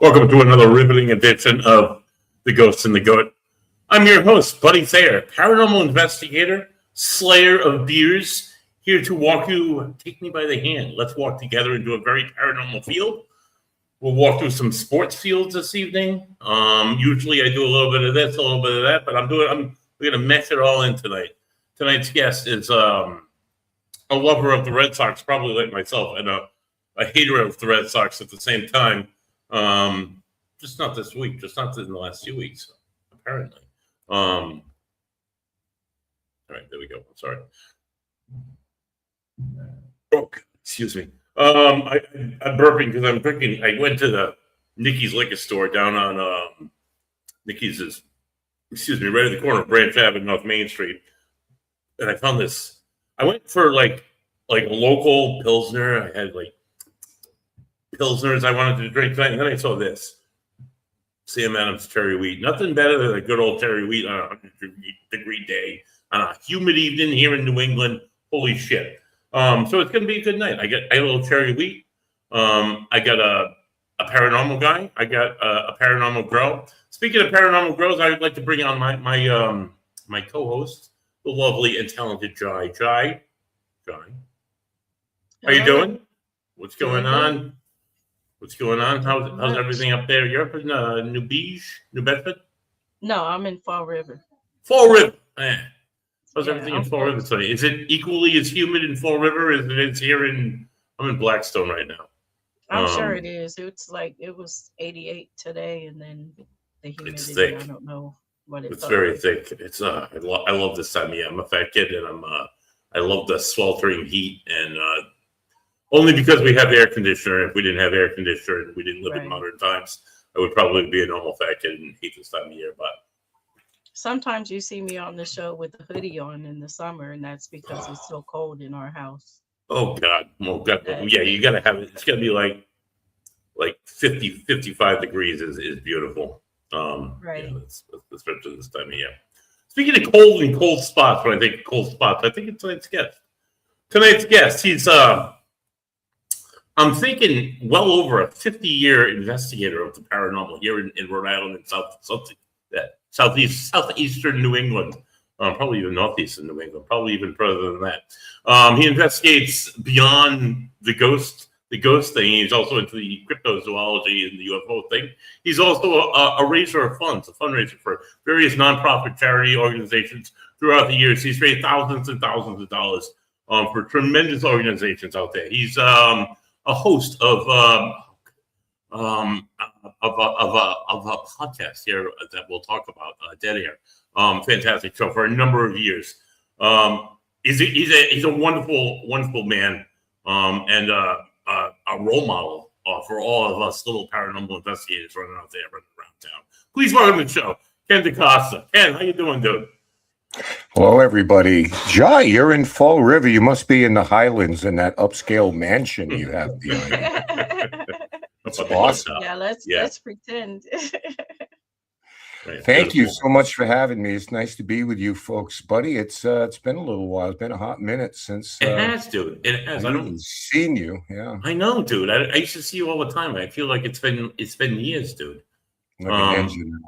Welcome to another riveting edition of The Ghost and the Goat. I'm your host, Buddy Thayer, paranormal investigator, slayer of beers, here to take me by the hand. Let's walk together into a very paranormal field. We'll walk through some sports fields this evening. Usually I do a little bit of this, a little bit of that, but we're going to mix it all in tonight. Tonight's guest is a lover of the Red Sox, probably like myself, and a hater of the Red Sox at the same time. Just not this week, just not in the last few weeks, apparently. All right, there we go. I'm sorry. Oh, excuse me. I'm burping because I'm drinking. I went to the Nikki's liquor store down on Nikki's is, right at the corner of Branch Avenue, North Main Street, and I found this. I went for like a local Pilsner. I had like Pilsners I wanted to drink tonight, and then I saw this. Sam Adams cherry wheat. Nothing better than a good old cherry wheat on a 100-degree day on a humid evening here in New England. Holy shit. So it's going to be a good night. I got a little cherry wheat. I got a paranormal guy. I got a paranormal grow. Speaking of paranormal grows, I would like to bring on my co-host, the lovely and talented Jai. Jai, how you doing? What's going on? What's going on? How's everything up there? You're up in New Bedford? No, I'm in Fall River. Fall River. How's everything in Fall River today? Is it equally as humid in Fall River as it is here I'm in Blackstone right now. I'm sure it is. It was 88 today, and then the humidity. It's thick. I don't know what it's. It's very thick. It's I love this time of year. I'm a fat kid, and I love the sweltering heat, and only because we have air conditioner. If we didn't have air conditioner and we didn't live in modern times, I would probably be a normal fat kid and hate this time of year. But sometimes you see me on the show with a hoodie on in the summer, and that's because it's so cold in our house. Oh God. Yeah, you gotta have it. It's gotta be like 50, 55 degrees is beautiful. Right. Yeah, especially this time of year. Speaking of cold and cold spots, when I think of cold spots, I think it's tonight's guest. He's I'm thinking well over a 50-year investigator of the paranormal here in Rhode Island and southeastern New England, probably even northeastern New England, probably even further than that. He investigates beyond the ghost thing. He's also into the cryptozoology and the UFO thing. He's also a raiser of funds, a fundraiser for various nonprofit charity organizations throughout the years. He's raised thousands and thousands of dollars for tremendous organizations out there. He's a host of a podcast here that we'll talk about, Dead Air. Fantastic show for a number of years. He's a wonderful man, and a role model for all of us little paranormal investigators running around town. Please welcome to the show, Ken DeCosta. Ken, how you doing, dude? Hello, everybody. Jai, you're in Fall River. You must be in the Highlands in that upscale mansion you have behind you. That's awesome. Yeah, let's pretend. Right, Thank you so much for having me. It's nice to be with you folks, buddy. It's been a little while. It's been a hot minute since it has, dude. It has. I haven't seen you. Yeah, I know, dude. I used to see you all the time. I feel like it's been years, dude. Like an engine.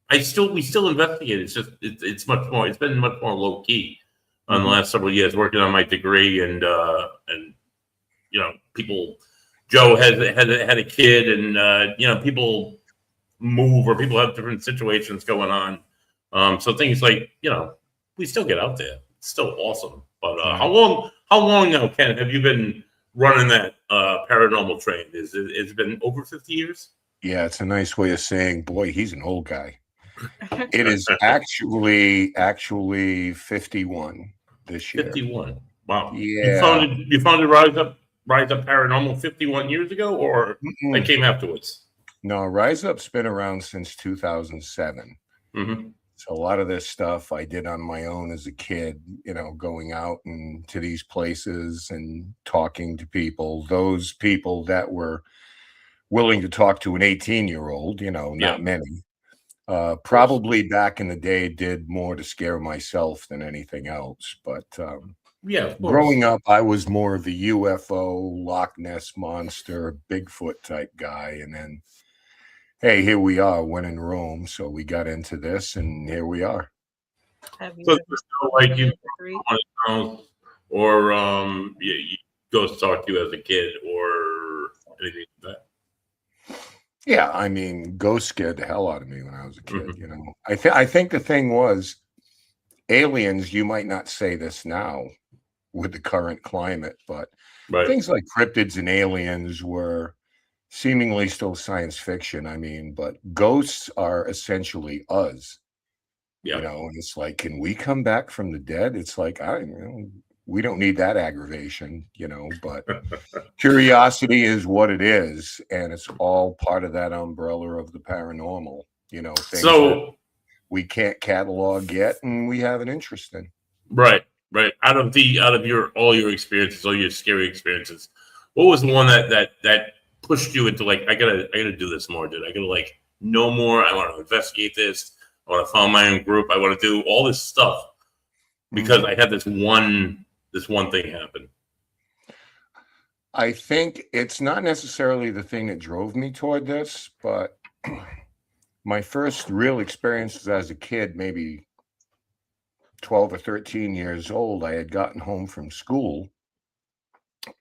We still investigate. It's just it's much more. It's been much more low key on the last several years, working on my degree, and people. Joe had a kid, and people move or people have different situations going on. So things like we still get out there. It's still awesome. But how long now, Ken, have you been running that paranormal train? It's been over 50 years? Yeah, it's a nice way of saying, boy, he's an old guy. It is actually 51 this year. 51. Wow. Yeah. You founded Rise Up Paranormal 51 years ago, or that came afterwards? No, Rise Up's been around since 2007. Mm-hmm. So a lot of this stuff I did on my own as a kid, going out and to these places and talking to people, those people that were willing to talk to an 18-year-old, not many. Probably back in the day did more to scare myself than anything else. But growing up, I was more of the UFO, Loch Ness Monster, Bigfoot type guy. And then hey, here we are, when in Rome. So we got into this, and here we are. Have you So ever it's still like you the three? on his own, or ghosts talk to you as a kid, or anything like that. Yeah, I mean, ghosts scared the hell out of me when I was a kid. Mhm. You know, I think the thing was aliens. You might not say this now with the current climate, but Right. things like cryptids and aliens were seemingly still science fiction. I mean, but ghosts are essentially us. Yeah. You know, and it's like, can we come back from the dead? It's like, we don't need that aggravation, you know, but curiosity is what it is, and it's all part of that umbrella of the paranormal, you know, things that So we can't catalog yet and we have an interest in. right, right. Out of your all your experiences, all your scary experiences, what was the one that pushed you into like I gotta do this more, dude. I gotta like know more. I want to investigate this. I want to found my own group. I want to do all this stuff because I had this one thing happen. I think it's not necessarily the thing that drove me toward this, but my first real experiences as a kid, maybe 12 or 13 years old, I had gotten home from school,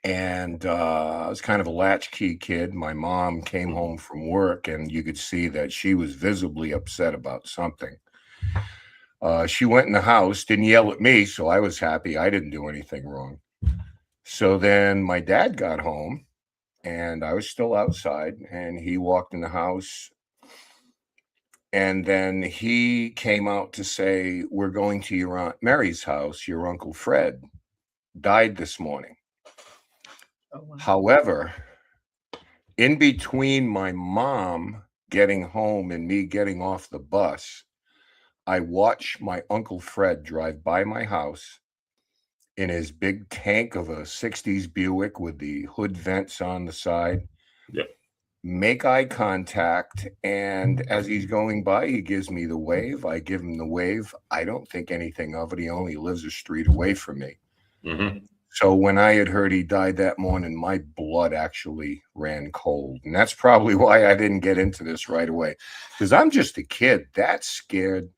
and I was kind of a latchkey kid. My mom came home from work, and you could see that she was visibly upset about something. She went in the house, didn't yell at me, so I was happy. I didn't do anything wrong. So then my dad got home, and I was still outside, and he walked in the house, and then he came out to say, "We're going to your Aunt Mary's house. Your Uncle Fred died this morning." Oh, wow. However, in between my mom getting home and me getting off the bus, I watched my Uncle Fred drive by my house in his big tank of a 60s Buick with the hood vents on the side, Yep. make eye contact, and as he's going by, he gives me the wave. I give him the wave. I don't think anything of it. He only lives a street away from me. Mm-hmm. So when I had heard he died that morning, my blood actually ran cold. And that's probably why I didn't get into this right away, because I'm just a kid. That scared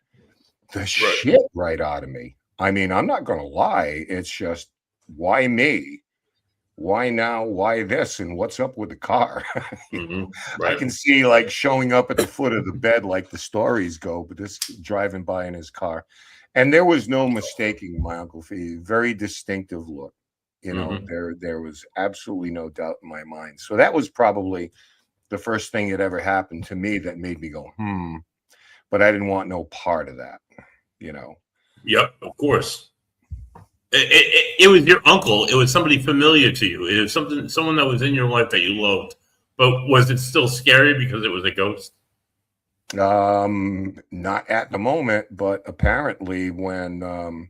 the shit right out of me. I mean, I'm not going to lie. It's just, why me? Why now? Why this? And what's up with the car? Mm-hmm. I can see like showing up at the foot of the bed like the stories go, but this driving by in his car. And there was no mistaking my Uncle Fee. Very distinctive look. You know, there was absolutely no doubt in my mind. So that was probably the first thing that ever happened to me that made me go, but I didn't want no part of that, you know. Yep, of course. It was your uncle. It was somebody familiar to you. It was someone that was in your life that you loved. But was it still scary because it was a ghost? Not at the moment, but apparently when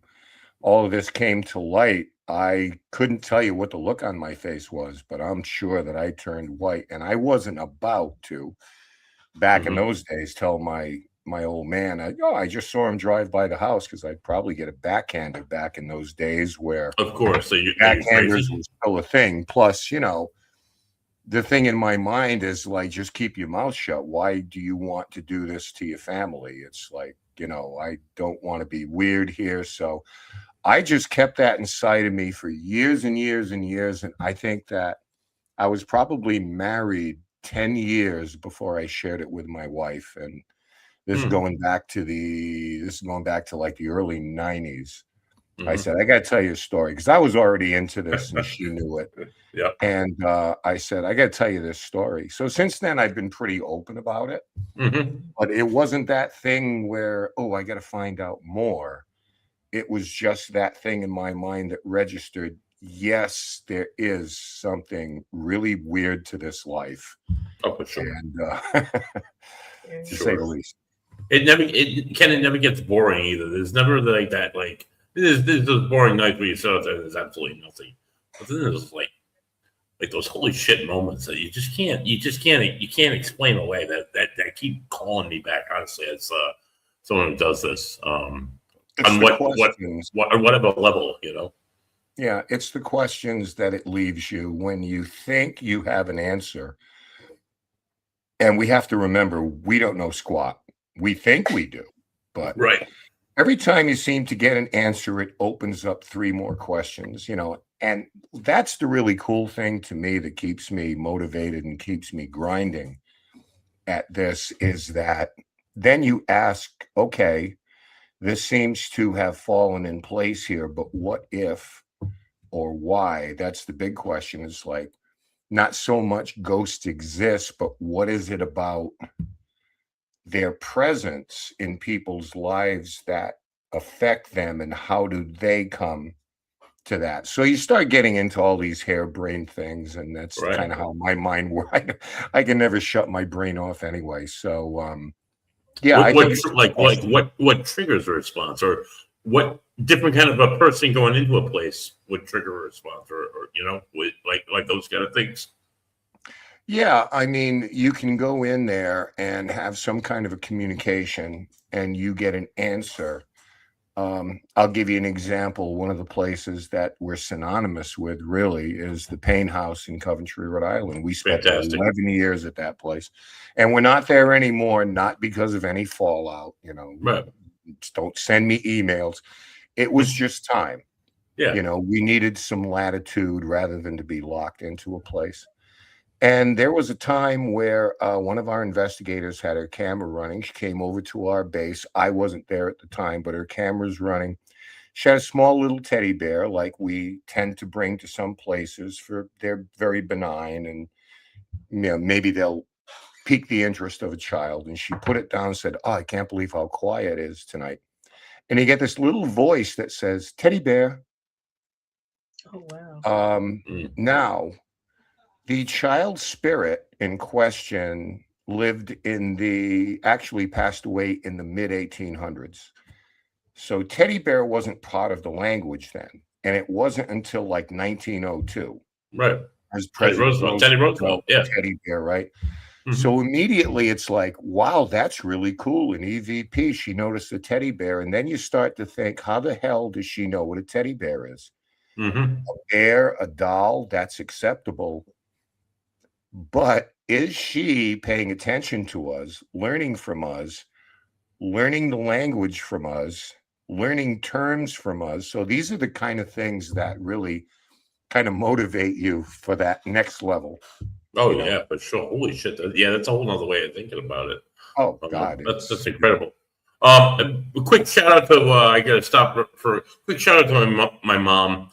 all of this came to light, I couldn't tell you what the look on my face was, but I'm sure that I turned white, and I wasn't about to back in those days tell my old man, I just saw him drive by the house, because I'd probably get a backhanded back in those days where Of course. So backhanders was still a thing. Plus, you know, the thing in my mind is like, just keep your mouth shut. Why do you want to do this to your family? It's like, you know, I don't want to be weird here. So I just kept that inside of me for years and years and years. And I think that I was probably married 10 years before I shared it with my wife. And this is going back to like the early 90s. I said, I got to tell you a story, because I was already into this and she knew it. Yeah. And I said, I got to tell you this story. So since then, I've been pretty open about it. But it wasn't that thing where, oh, I got to find out more. It was just that thing in my mind that registered, yes, there is something really weird to this life. Oh, for sure. And to say the least. It never gets boring either. There's never like that, like, there's those boring nights where you sit out there and there's absolutely nothing. But then there's like those holy shit moments that you can't explain away that keep calling me back, honestly, as someone who does this. On whatever level, you know. Yeah, it's the questions that it leaves you when you think you have an answer. And we have to remember, we don't know squat. We think we do, but Right. every time you seem to get an answer, it opens up 3 more questions, and that's the really cool thing to me that keeps me motivated and keeps me grinding at this, is that then you ask, okay, this seems to have fallen in place here, but what if or why? That's the big question. Is like, not so much ghosts exist, but what is it about their presence in people's lives that affect them, and how do they come to that? So you start getting into all these harebrained things, and that's Right. kind of how my mind works. I can never shut my brain off anyway. So yeah, I think what triggers a response, or what different kind of a person going into a place would trigger a response, or with like those kind of things. Yeah, I mean, you can go in there and have some kind of a communication and you get an answer. I'll give you an example. One of the places that we're synonymous with really is the Payne House in Coventry, Rhode Island. We spent Fantastic. 11 years at that place, and we're not there anymore, not because of any fallout, Right. Don't send me emails. It was just time. Yeah. We needed some latitude rather than to be locked into a place. And there was a time where one of our investigators had her camera running. She came over to our base. I wasn't there at the time, but her camera's running. She had a small little teddy bear, like we tend to bring to some places, for they're very benign, and maybe they'll pique the interest of a child. And she put it down and said, "Oh, I can't believe how quiet it is tonight." And you get this little voice that says, "Teddy bear." Oh, wow. Now, the child spirit in question actually passed away in the mid 1800s. So teddy bear wasn't part of the language then. And it wasn't until like 1902. Right. As Teddy Roosevelt. Yeah. Teddy bear, right? Mhm. So immediately it's like, wow, that's really cool. An EVP, she noticed a teddy bear. And then you start to think, how the hell does she know what a teddy bear is? Mm-hmm. A bear, a doll, that's acceptable. But is she paying attention to us, learning from us, learning the language from us, learning terms from us? So these are the kind of things that really kind of motivate you for that next level. Oh, yeah, for sure. Holy shit. That's a whole nother way of thinking about it. Oh, God. That's incredible. A quick shout out to, I got to stop for a quick shout out to my mom.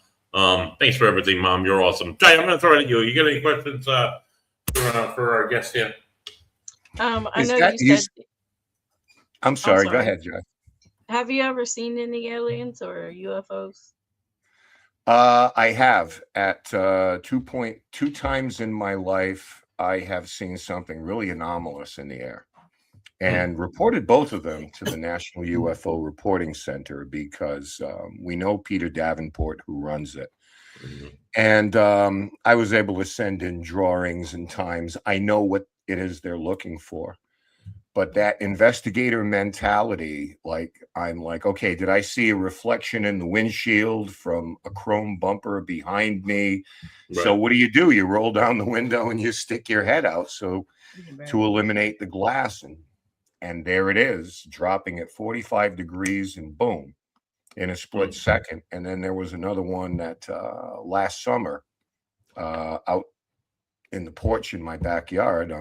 Thanks for everything, Mom. You're awesome. Jay, I'm going to throw it at you. You got any questions for our guest here? I know you said. I'm sorry. Go ahead, Jeff. Have you ever seen any aliens or UFOs? I have. At 2 times in my life, I have seen something really anomalous in the air, and reported both of them to the National UFO Reporting Center, because we know Peter Davenport, who runs it. And I was able to send in drawings and times. I know what it is they're looking for. But that investigator mentality, I'm like, okay, did I see a reflection in the windshield from a chrome bumper behind me? Right. So what do? You roll down the window and you stick your head out to eliminate the glass. And there it is, dropping at 45 degrees, and boom, in a split second. And then there was another one that last summer out in the porch in my backyard,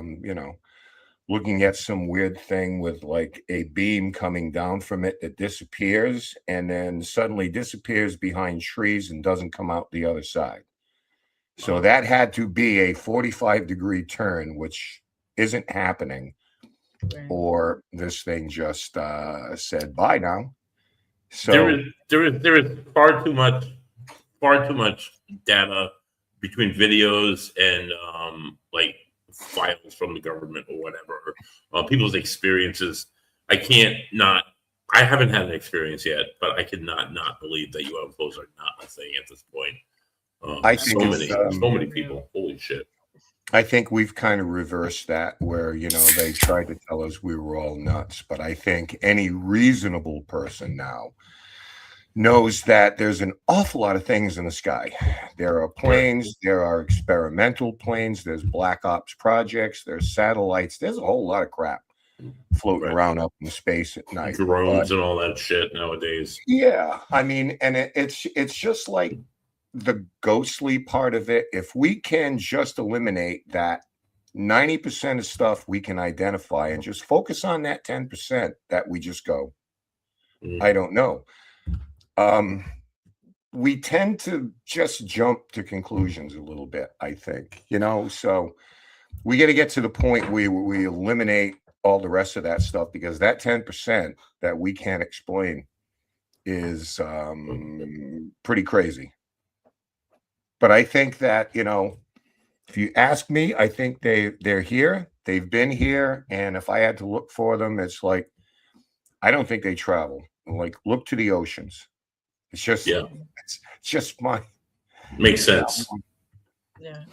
looking at some weird thing with like a beam coming down from it that disappears and then suddenly disappears behind trees and doesn't come out the other side. So that had to be a 45-degree turn, which isn't happening, or this thing just said bye now. So there is far too much data between videos and files from the government or whatever, people's experiences. I haven't had an experience yet, but I cannot not believe that UFOs are not a thing at this point. I think so many people. Holy shit. I think we've kind of reversed that, where, they tried to tell us we were all nuts. But I think any reasonable person now knows that there's an awful lot of things in the sky. There are planes, there are experimental planes, there's black ops projects, there's satellites, there's a whole lot of crap floating around up in space at night. Drones and all that shit nowadays. Yeah, I mean, and it's just like the ghostly part of it. If we can just eliminate that 90% of stuff we can identify and just focus on that 10% that we just go, I don't know. We tend to just jump to conclusions a little bit, I think, so we got to get to the point where we eliminate all the rest of that stuff, because that 10% that we can't explain is pretty crazy. But I think that, if you ask me, I think they're here, they've been here, and if I had to look for them, it's like, I don't think they travel. Like, look to the oceans. It's just, it's just my makes sense. Yeah.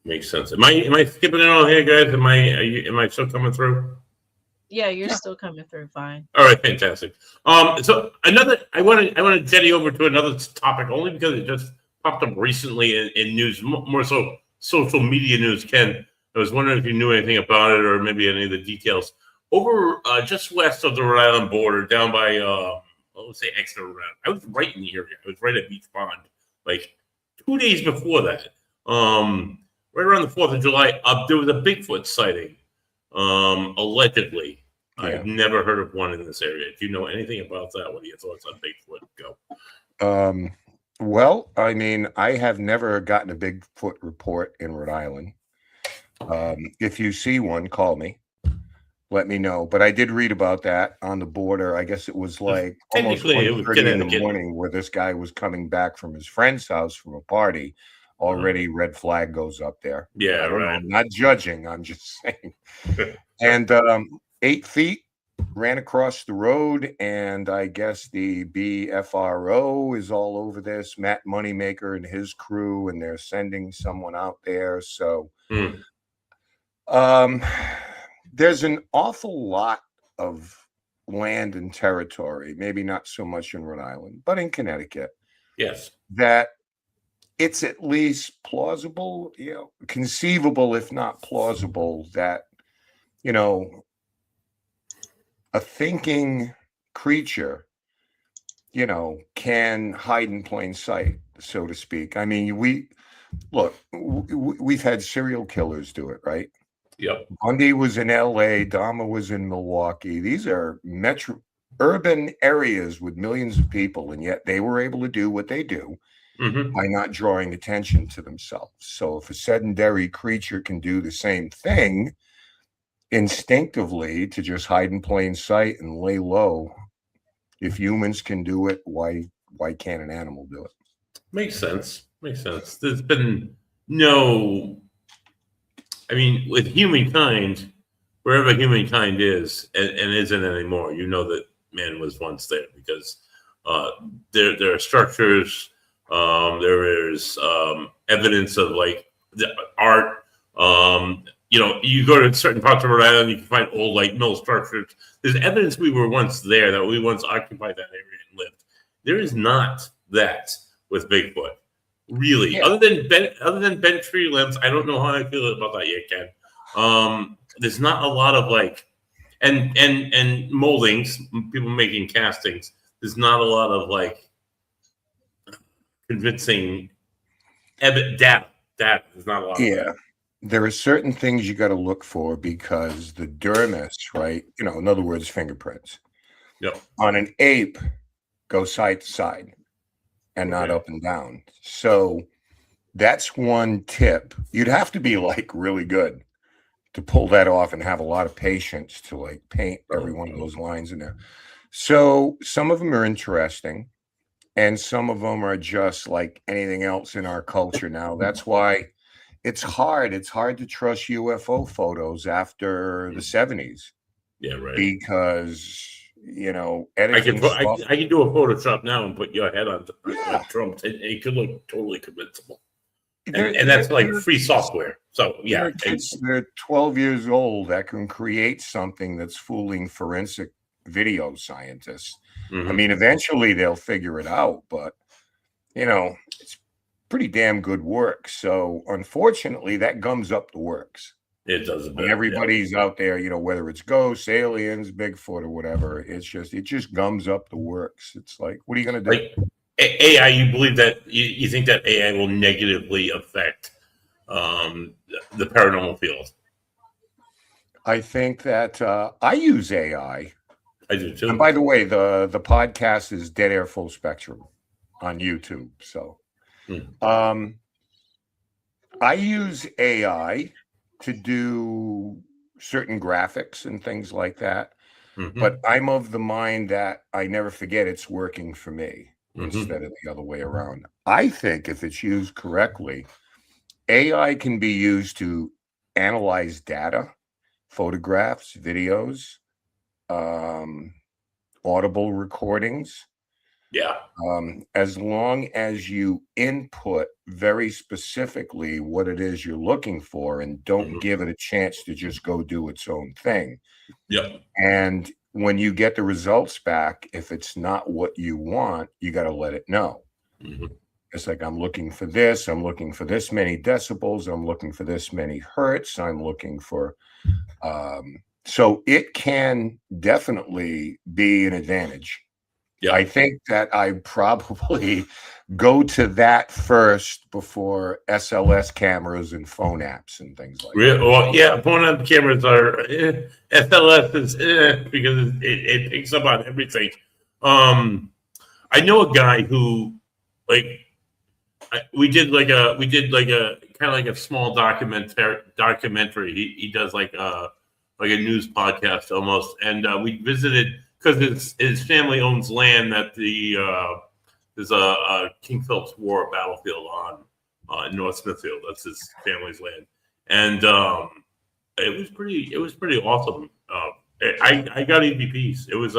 Makes sense. Am I skipping it all here, guys? Am I still coming through? Yeah, you're still coming through fine. All right, fantastic. So I want to jetty over to another topic, only because it just popped up recently in news, more so social media news. Ken, I was wondering if you knew anything about it, or maybe any of the details. Over just west of the Rhode Island border, down by let's say Exeter, Rhode Island. I was right in the area. I was right at Beach Pond, like 2 days before that. Right around the 4th of July, there was a Bigfoot sighting, allegedly. Yeah. I've never heard of one in this area. Do you know anything about that? What are your thoughts on Bigfoot? Go. Well, I mean, I have never gotten a Bigfoot report in Rhode Island. If you see one, call me. Let me know. But I did read about that on the border. I guess it was like almost 1:30 in the morning, where this guy was coming back from his friend's house from a party. Already red flag goes up there. Yeah, right. I'm not judging. I'm just saying. And 8 feet ran across the road, and I guess the BFRO is all over this. Matt Moneymaker and his crew, and they're sending someone out there. So there's an awful lot of land and territory, maybe not so much in Rhode Island, but in Connecticut. Yes. That it's at least plausible, conceivable, if not plausible, that, a thinking creature, can hide in plain sight, so to speak. I mean, we've had serial killers do it, right? Yep. Bundy was in LA, Dahmer was in Milwaukee. These are urban areas with millions of people, and yet they were able to do what they do. By not drawing attention to themselves. So if a sedentary creature can do the same thing instinctively, to just hide in plain sight and lay low, if humans can do it, why can't an animal do it? Makes sense. There's been with humankind, wherever humankind is and isn't anymore, that man was once there, because there are structures. There is evidence of like the art. You go to certain parts of Rhode Island, you can find old like mill structures. There's evidence we were once there, that we once occupied that area and lived. There is not that with Bigfoot, really. Yeah. Other than bent tree limbs, I don't know how I feel about that yet, Ken. There's not a lot of like and moldings, people making castings. There's not a lot of like convincing data. There's not a lot. Yeah, there are certain things you got to look for, because the dermis, right? In other words, fingerprints. Yep. On an ape, go side to side, and not up and down. So that's one tip. You'd have to be like really good to pull that off, and have a lot of patience to like paint every one of those lines in there. So some of them are interesting. And some of them are just like anything else in our culture now. That's why it's hard. It's hard to trust UFO photos after the 70s. Yeah, right. Because, editing I can do a Photoshop now and put your head on Trump. It could look totally convincible. And that's like free software. So yeah, There are kids that are 12 years old that can create something that's fooling forensic video scientists. I mean, eventually they'll figure it out, but it's pretty damn good work. So unfortunately, that gums up the works. it does a bit. When everybody's out there, whether it's ghosts, aliens, Bigfoot, or whatever, it just gums up the works. It's like, what are you going to do? Like AI, you believe that you think that AI will negatively affect the paranormal field? I think that I use AI. I do too. And by the way, the podcast is Dead Air Full Spectrum on YouTube. So I use AI to do certain graphics and things like that. But I'm of the mind that I never forget it's working for me instead of the other way around. I think if it's used correctly, AI can be used to analyze data, photographs, videos, audible recordings. Yeah. As long as you input very specifically what it is you're looking for and don't give it a chance to just go do its own thing. Yeah. And when you get the results back, if it's not what you want, you got to let it know. It's like, I'm looking for this. I'm looking for this many decibels. I'm looking for this many hertz. I'm looking for, so it can definitely be an advantage. Yeah. I think that I probably go to that first before SLS cameras and phone apps and things like that. Well, yeah, phone app cameras are SLS is because it picks up on everything. I know a guy who we did like a kind of like a small documentary. He does like a news podcast almost, and we visited. Because his family owns land that there's a King Philip's War battlefield on in North Smithfield. That's his family's land, and it was pretty awesome. I got EVPs. It was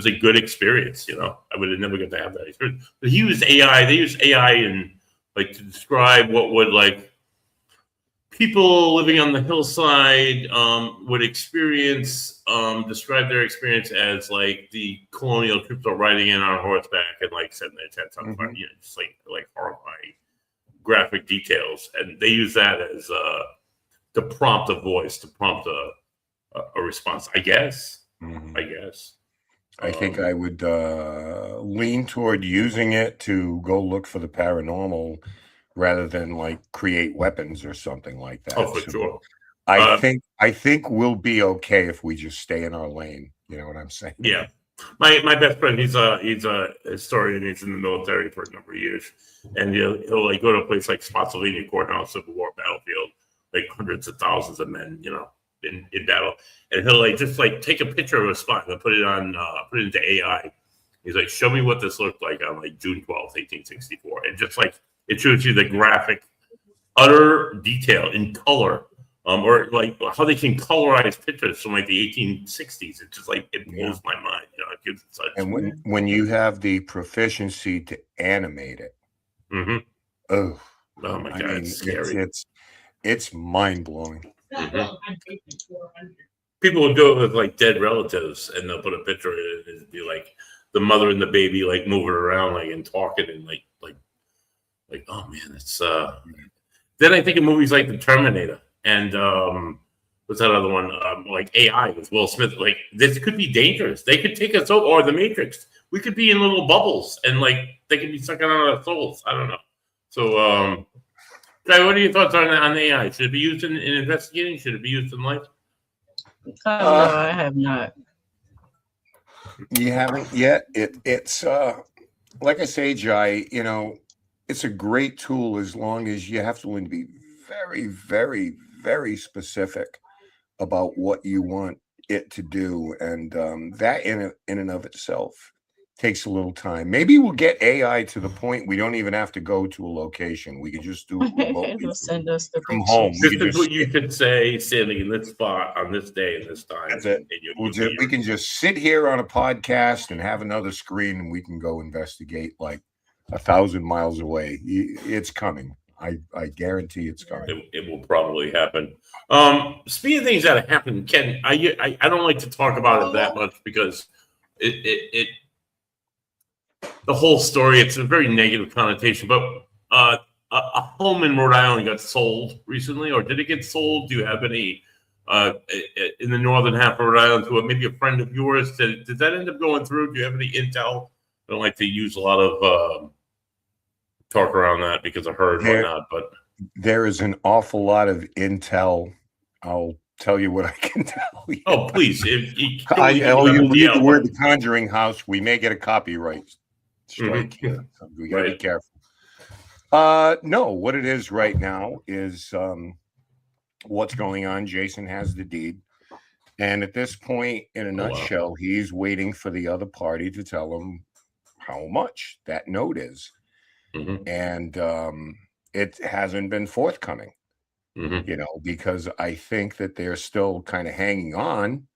a good experience. I would have never got to have that experience. But he used AI. They used AI and to describe what would people living on the hillside would experience, describe their experience as the colonial troops are riding in on horseback and setting their tents on fire. Just like horrifying graphic details, and they use that as to prompt a voice, to prompt a response. I guess. I think I would lean toward using it to go look for the paranormal, rather than create weapons or something like that. Oh, for sure. I think we'll be okay if we just stay in our lane. You know what I'm saying? Yeah. My best friend, he's a historian. He's in the military for a number of years, and he'll go to a place like Spotsylvania Courthouse, Civil War battlefield, hundreds of thousands of men, in battle, and he'll just take a picture of a spot and put it into AI. He's like, show me what this looked like on June 12th, 1864, and just it shows you the graphic, utter detail in color, or how they can colorize pictures from the 1860s. It just it blows my mind. It gives it such. And when you have the proficiency to animate it, oh my God, it's scary. It's mind blowing. People would go with dead relatives, and they'll put a picture in it, and it'd be the mother and the baby moving around and talking and oh man, it's then I think of movies like The Terminator and what's that other one, AI with Will Smith. This could be dangerous. They could take us over, or The Matrix. We could be in little bubbles and they could be sucking on our souls. I don't know. So Guy, what are your thoughts on AI? Should it be used in investigating? Should it be used in life? No, I have not. You haven't yet? It's like I say, Jai, it's a great tool as long as you have to be very, very, very specific about what you want it to do. And that in and of itself takes a little time. Maybe we'll get AI to the point we don't even have to go to a location. We can just do it remotely. It'll send us the from home. This is what you could say, standing in this spot on this day and this time. That's it. We can just sit here on a podcast and have another screen, and we can go investigate 1,000 miles away. It's coming. I guarantee it's coming. It will probably happen. Speaking of things that have happened, Ken, I don't like to talk about it that much because it the whole story, it's a very negative connotation. But a home in Rhode Island got sold recently, or did it get sold? Do you have any in the northern half of Rhode Island to maybe a friend of yours? Did that end up going through? Do you have any intel? I don't like to use a lot of talk around that because I heard whatnot, but there is an awful lot of intel. I'll tell you what I can tell you. Oh, please! You read the word "The Conjuring House," we may get a copyright strike here. So we got to be careful. No, what it is right now is what's going on. Jason has the deed, and at this point, in a nutshell, he's waiting for the other party to tell him how much that note is, and it hasn't been forthcoming. Because I think that they're still kind of hanging on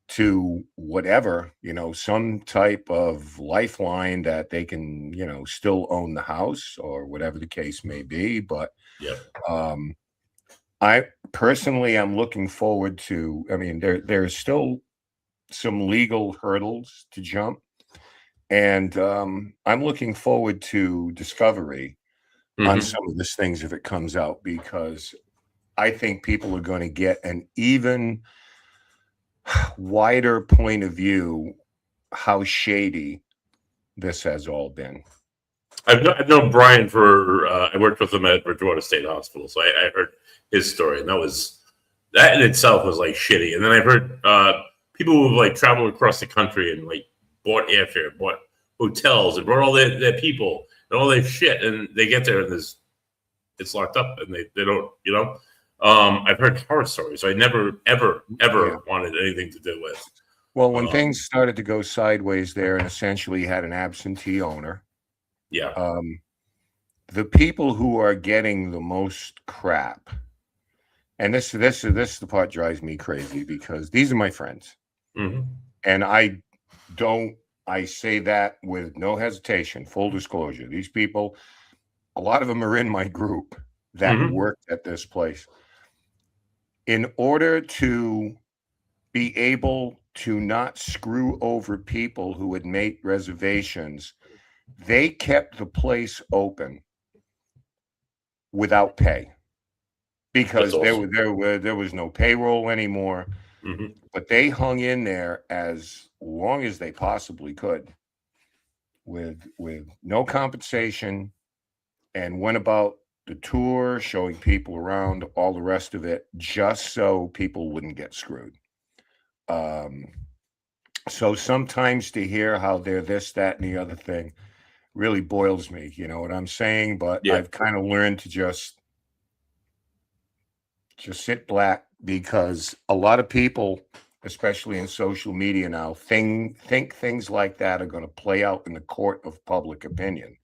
to whatever, some type of lifeline that they can, still own the house or whatever the case may be. But I personally am looking forward to, there's still some legal hurdles to jump. And I'm looking forward to discovery on some of these things if it comes out, because I think people are going to get an even wider point of view how shady this has all been. I've known Brian for I worked with him at Bridgewater State Hospital, so I heard his story, and that in itself was like shitty. And then I've heard people who've like traveled across the country and like bought airfare, bought hotels, and brought all their people and all their shit, and they get there and it's locked up, and they don't, I've heard horror stories I never, ever wanted anything to do with. Well, when things started to go sideways there and essentially had an absentee owner, the people who are getting the most crap, and this is the part drives me crazy, because these are my friends, and I say that with no hesitation, full disclosure. These people, a lot of them are in my group that worked at this place. In order to be able to not screw over people who had made reservations, they kept the place open without pay, because there was no payroll anymore. But they hung in there as long as they possibly could with no compensation, and went about the tour, showing people around, all the rest of it, just so people wouldn't get screwed. So sometimes to hear how they're this, that, and the other thing really boils me, you know what I'm saying? But I've kind of learned to just sit back, because a lot of people, especially in social media now, think things like that are going to play out in the court of public opinion.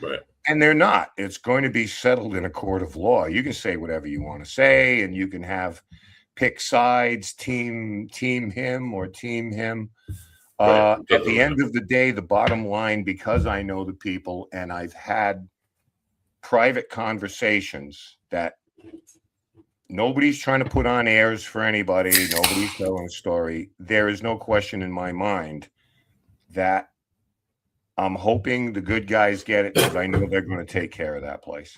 Right. And they're not. It's going to be settled in a court of law. You can say whatever you want to say, and you can pick sides, team him or team him. At the end of the day, the bottom line, because I know the people and I've had private conversations that nobody's trying to put on airs for anybody, nobody's telling a story. There is no question in my mind that I'm hoping the good guys get it, because I know they're going to take care of that place.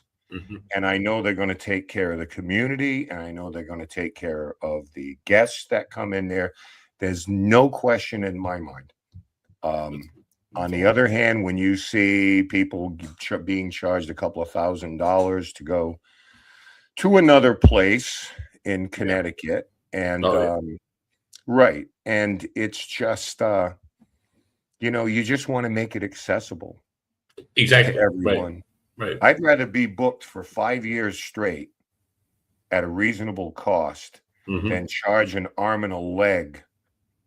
And I know they're going to take care of the community, and I know they're going to take care of the guests that come in there. There's no question in my mind. On the other hand, when you see people being charged a couple of $1,000s to go to another place in Connecticut, and right, and it's just you just want to make it accessible to everyone. Right. I'd rather be booked for 5 years straight at a reasonable cost than charge an arm and a leg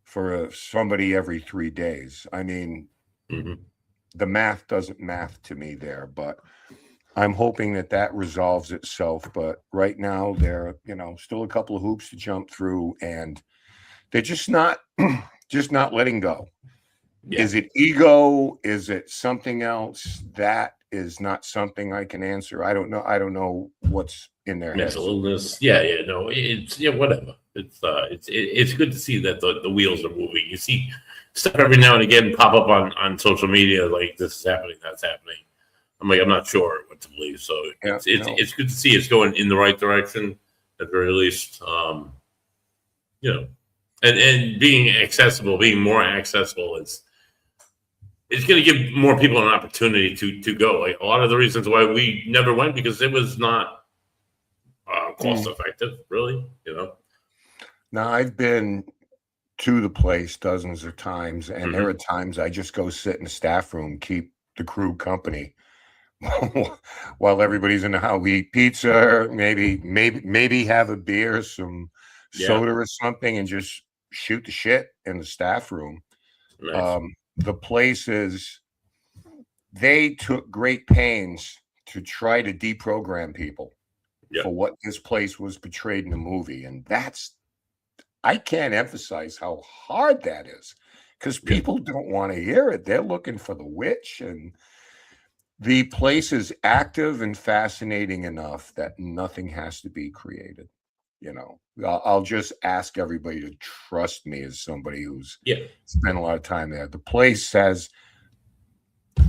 for somebody every 3 days. I mean, the math doesn't math to me there, but I'm hoping that resolves itself. But right now, there are, still a couple of hoops to jump through, and they're just not letting go. Yeah. Is it ego? Is it something else? That is not something I can answer. I don't know what's in their heads. Mental illness. Yeah, no, it's whatever. It's good to see that the wheels are moving. You see stuff every now and again pop up on social media like this is happening, that's happening. I'm like, I'm not sure what to believe. So it's good to see it's going in the right direction at the very least. And being accessible, being more accessible it's going to give more people an opportunity to go. Like a lot of the reasons why we never went because it was not cost effective, really. Now I've been to the place dozens of times, and there are times I just go sit in the staff room, keep the crew company while everybody's in the house. We eat pizza, maybe have a beer, some soda or something, and just shoot the shit in the staff room. Nice. The places, they took great pains to try to deprogram people for what this place was portrayed in the movie. And I can't emphasize how hard that is because people don't want to hear it. They're looking for the witch, and the place is active and fascinating enough that nothing has to be created. I'll just ask everybody to trust me as somebody who's spent a lot of time there. The place has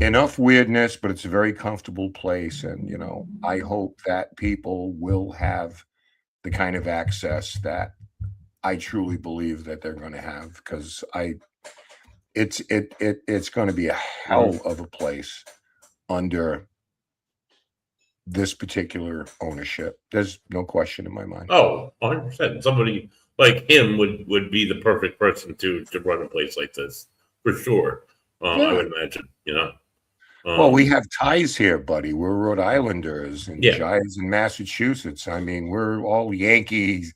enough weirdness, but it's a very comfortable place. And, I hope that people will have the kind of access that I truly believe that they're going to have, because it's going to be a hell of a place under this particular ownership. There's no question in my mind. Oh, 100%. Somebody like him would be the perfect person to run a place like this for sure. I would imagine, well, we have ties here, buddy. We're Rhode Islanders, and Jai's in Massachusetts. I mean, we're all Yankees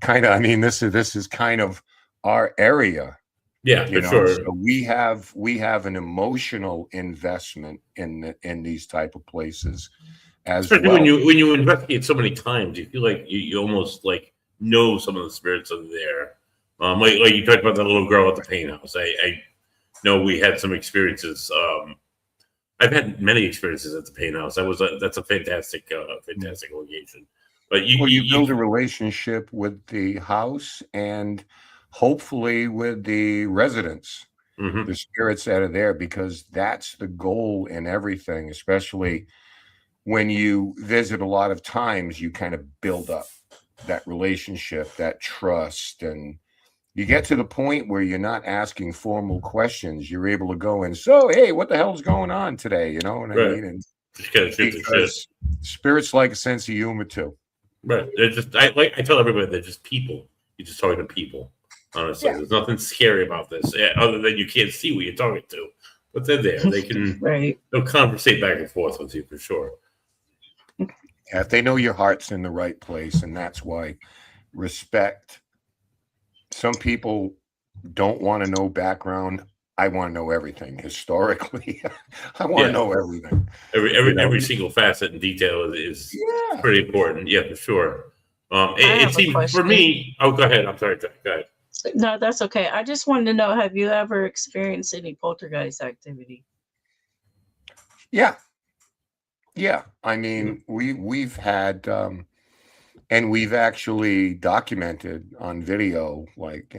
kind of. I mean, this is kind of our area. Yeah, for sure. So we have an emotional investment in these type of places. Especially when you investigate so many times, you feel like you almost like know some of the spirits are there. Like you talked about that little girl at the paint house. I know we had some experiences. I've had many experiences at the paint house. That's a fantastic location. But you build a relationship with the house and hopefully with the residents, the spirits that are there, because that's the goal in everything, especially when you visit a lot of times, you kind of build up that relationship, that trust, and you get to the point where you're not asking formal questions. You're able to go in, so, hey, what the hell's going on today? You know what I mean? And because spirits like a sense of humor too. Right. They're just, I tell everybody, they're just people. You're just talking to people. Honestly, there's nothing scary about this, other than you can't see what you're talking to. But they're there. They can, they'll conversate back and forth with you for sure. Yeah, if they know your heart's in the right place, and that's why respect. Some people don't want to know background. I want to know everything historically. I want to know everything. Every single facet and detail is pretty important. Yeah, for sure. It seems for me. Oh, go ahead. I'm sorry. Go ahead. No, that's okay. I just wanted to know: have you ever experienced any poltergeist activity? Yeah. I mean, we've had, and we've actually documented on video, like,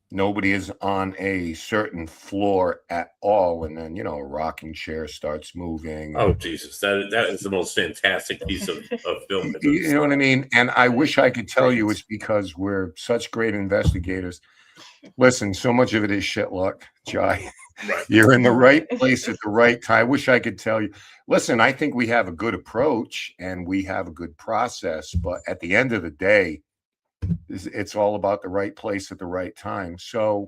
nobody is on a certain floor at all, and then a rocking chair starts moving. Oh Jesus, that is the most fantastic piece of film. You know what I mean? And I wish I could tell you it's because we're such great investigators. Listen, so much of it is shit luck, Jai. Right. You're in the right place at the right time. I wish I could tell you. Listen, I think we have a good approach and we have a good process, but at the end of the day, it's all about the right place at the right time. So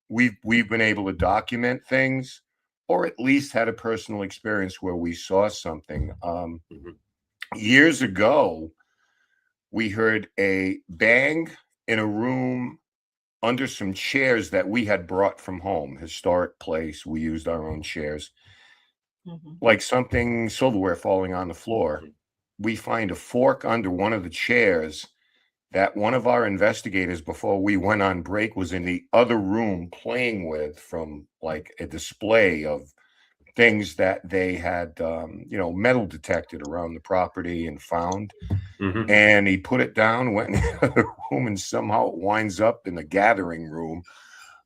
we've been able to document things, or at least had a personal experience where we saw something. Years ago, we heard a bang in a room under some chairs that we had brought from home. Historic place. We used our own chairs. Like something silverware falling on the floor. We find a fork under one of the chairs that one of our investigators, before we went on break, was in the other room playing with, from like a display of things that they had, metal detected around the property and found. Mhm. And he put it down, went in the other room, and somehow it winds up in the gathering room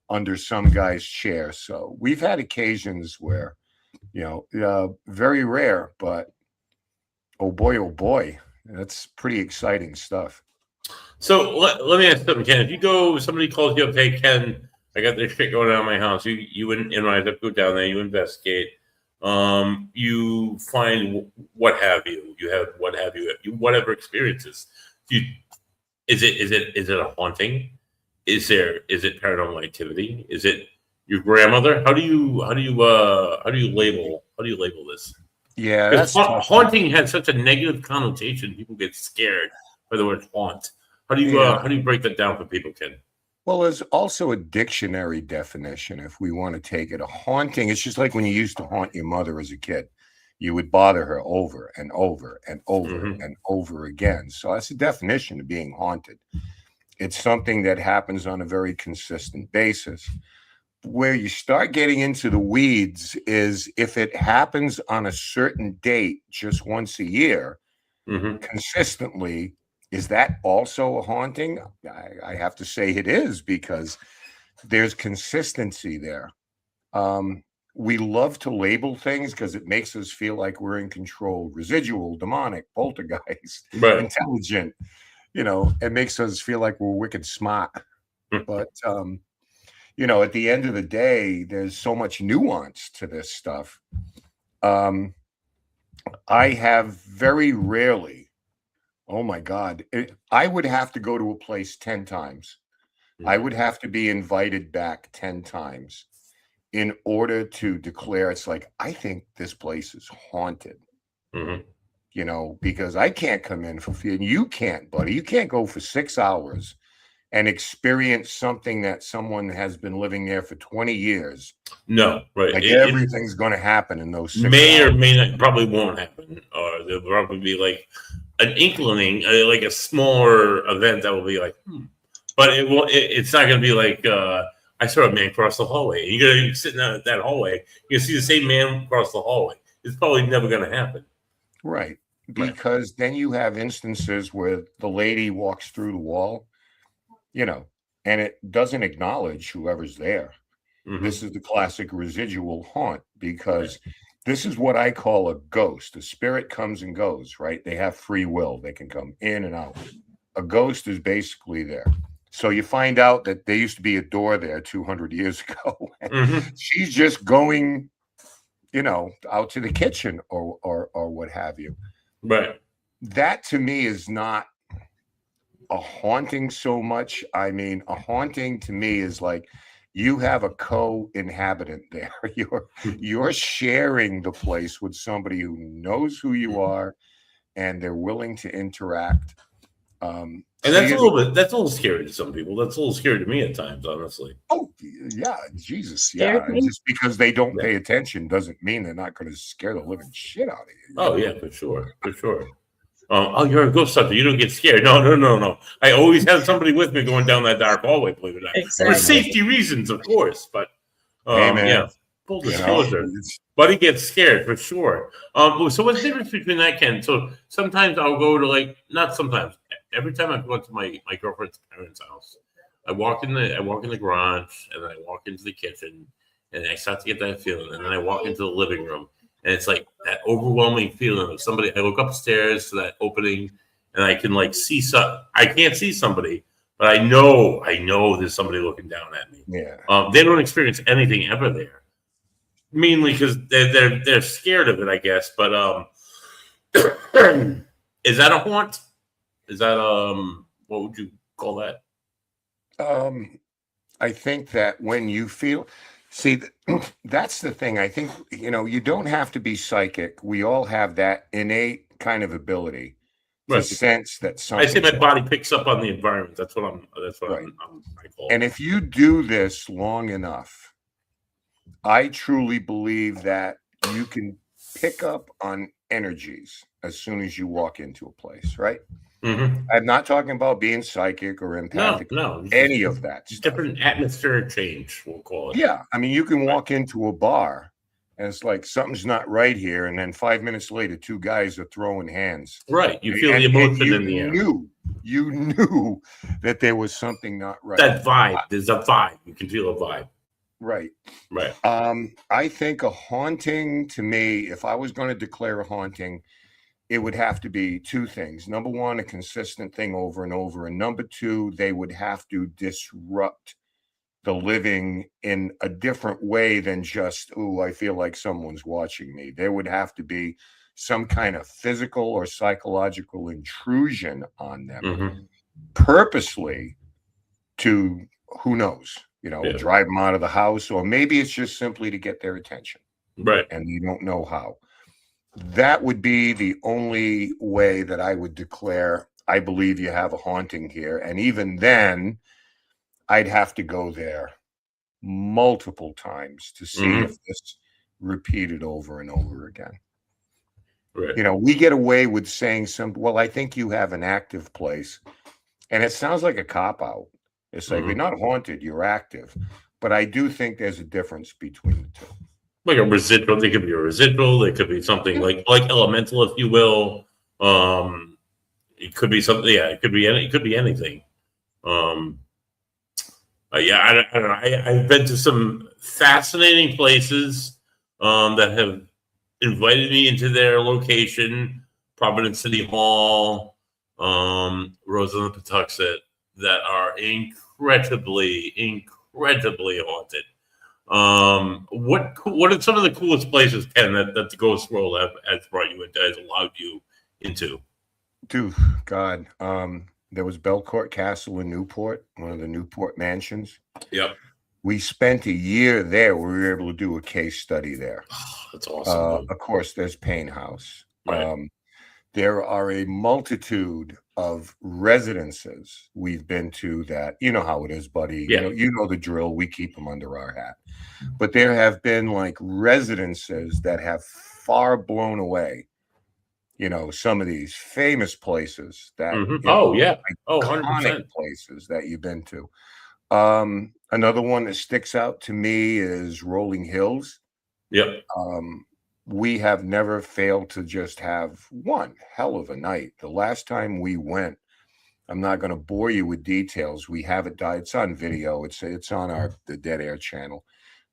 under some guy's chair. So we've had occasions where, very rare, but oh boy, that's pretty exciting stuff. So let me ask something, Ken. If somebody calls you up, hey, Ken, I got this shit going on in my house. You and RISEUP go down there, you investigate, you find what have you. You have what have you, whatever experiences. Is it a haunting? Is it paranormal activity? Is it your grandmother? How do you label this? Yeah, Because that's tough. haunting has such a negative connotation. People get scared by the word haunt. How do you break that down for people, Ken? Well, there's also a dictionary definition if we want to take it. A haunting, it's just like when you used to haunt your mother as a kid. You would bother her over and over and over and over again. So that's a definition of being haunted. It's something that happens on a very consistent basis. Where you start getting into the weeds is if it happens on a certain date just once a year, consistently, is that also a haunting? I have to say it is, because there's consistency there. We love to label things because it makes us feel like we're in control. Residual, demonic, poltergeist, Right. intelligent. It makes us feel like we're wicked smart. But, at the end of the day, there's so much nuance to this stuff. I have very rarely, oh my God, I would have to go to a place 10 times. I would have to be invited back 10 times in order to declare it's like, I think this place is haunted. Because I can't come in for fear. You can't, buddy. You can't go for 6 hours and experience something that someone has been living there for 20 years. No, right. Like everything's going to happen in those 6 may hours. or may not, probably won't happen, or there'll probably be like an inkling, like a smaller event that will be like, but it will. It's not going to be like I saw a man cross the hallway. You're gonna sit in that hallway. You see the same man cross the hallway. It's probably never going to happen. Right. Because then you have instances where the lady walks through the wall, and it doesn't acknowledge whoever's there. This is the classic residual haunt, because this is what I call a ghost. A spirit comes and goes, right? They have free will. They can come in and out. A ghost is basically there. So you find out that there used to be a door there 200 years ago. She's just going, out to the kitchen or what have you. Right. That to me is not a haunting so much. I mean, a haunting to me is like you have a co-inhabitant there. You're sharing the place with somebody who knows who you are, and they're willing to interact. And that's a little scary to some people. That's a little scary to me at times, honestly. Oh yeah, Jesus, yeah. Just because they don't pay attention doesn't mean they're not going to scare the living shit out of you. Oh yeah, for sure. Oh, you're a ghost hunter. You don't get scared. No. I always have somebody with me going down that dark hallway, believe it or not. Exactly. For safety reasons, of course. But hey, man, yeah, full disclosure. Buddy gets scared for sure. So what's the difference between that, Ken? So sometimes I'll go to not sometimes. Every time I go to my girlfriend's parents' house, I walk in the garage, and then I walk into the kitchen, and I start to get that feeling, and then I walk into the living room. And it's like that overwhelming feeling of somebody. I look upstairs to that opening, and I can see I can't see somebody, but I know there's somebody looking down at me. Yeah. They don't experience anything ever there, mainly because they're scared of it, I guess. But is that a haunt? Is that what would you call that? I think that when you feel. See, that's the thing. I think, you don't have to be psychic. We all have that innate kind of ability to sense that something. I say my body picks up on the environment. That's what I call it. And if you do this long enough, I truly believe that you can pick up on energies as soon as you walk into a place, right? I'm not talking about being psychic or empathic. No, any of that. Different atmospheric change, we'll call it. Yeah, I mean, you can walk into a bar And it's like something's not right here. And then 5 minutes later, two guys are throwing hands. Right. You feel And the emotion you in the air. You knew that there was something not right. That vibe. There's a vibe. You can feel a vibe. Right. Right. I think a haunting, to me, if I was going to declare a haunting, it would have to be two things. Number one, a consistent thing over and over. And number two, they would have to disrupt the living in a different way than just, oh, I feel like someone's watching me. There would have to be some kind of physical or psychological intrusion on them purposely to, who knows, drive them out of the house, or maybe it's just simply to get their attention. Right. And you don't know how. That would be the only way that I would declare, I believe you have a haunting here. And even then, I'd have to go there multiple times to see if this repeated over and over again. Right. We get away with saying well, I think you have an active place. And it sounds like a cop-out. It's like, you're not haunted, you're active. But I do think there's a difference between the two. Like a residual. They could be a residual. They could be something like elemental, if you will. It could be something. Yeah, it could be anything. I don't know. I've been to some fascinating places that have invited me into their location, Providence City Hall, Rose on the Patuxent, that are incredibly haunted. What are some of the coolest places, Ken, that the Ghost World has brought you into, has allowed you into? Dude, God, there was Belcourt Castle in Newport, one of the Newport mansions. Yep. We spent a year there. We were able to do a case study there. Oh, that's awesome. Of course, there's Payne House. Right. There are a multitude of residences we've been to that, you know how it is, buddy. Yeah. You know the drill. We keep them under our hat. But there have been like residences that have far blown away, some of these famous places that, Oh, yeah. Oh, iconic 100%. places that you've been to. Another one that sticks out to me is Rolling Hills. Yep. We have never failed to just have one hell of a night. The last time we went, I'm not going to bore you with details. We have it. It's on video. It's on the Dead Air channel.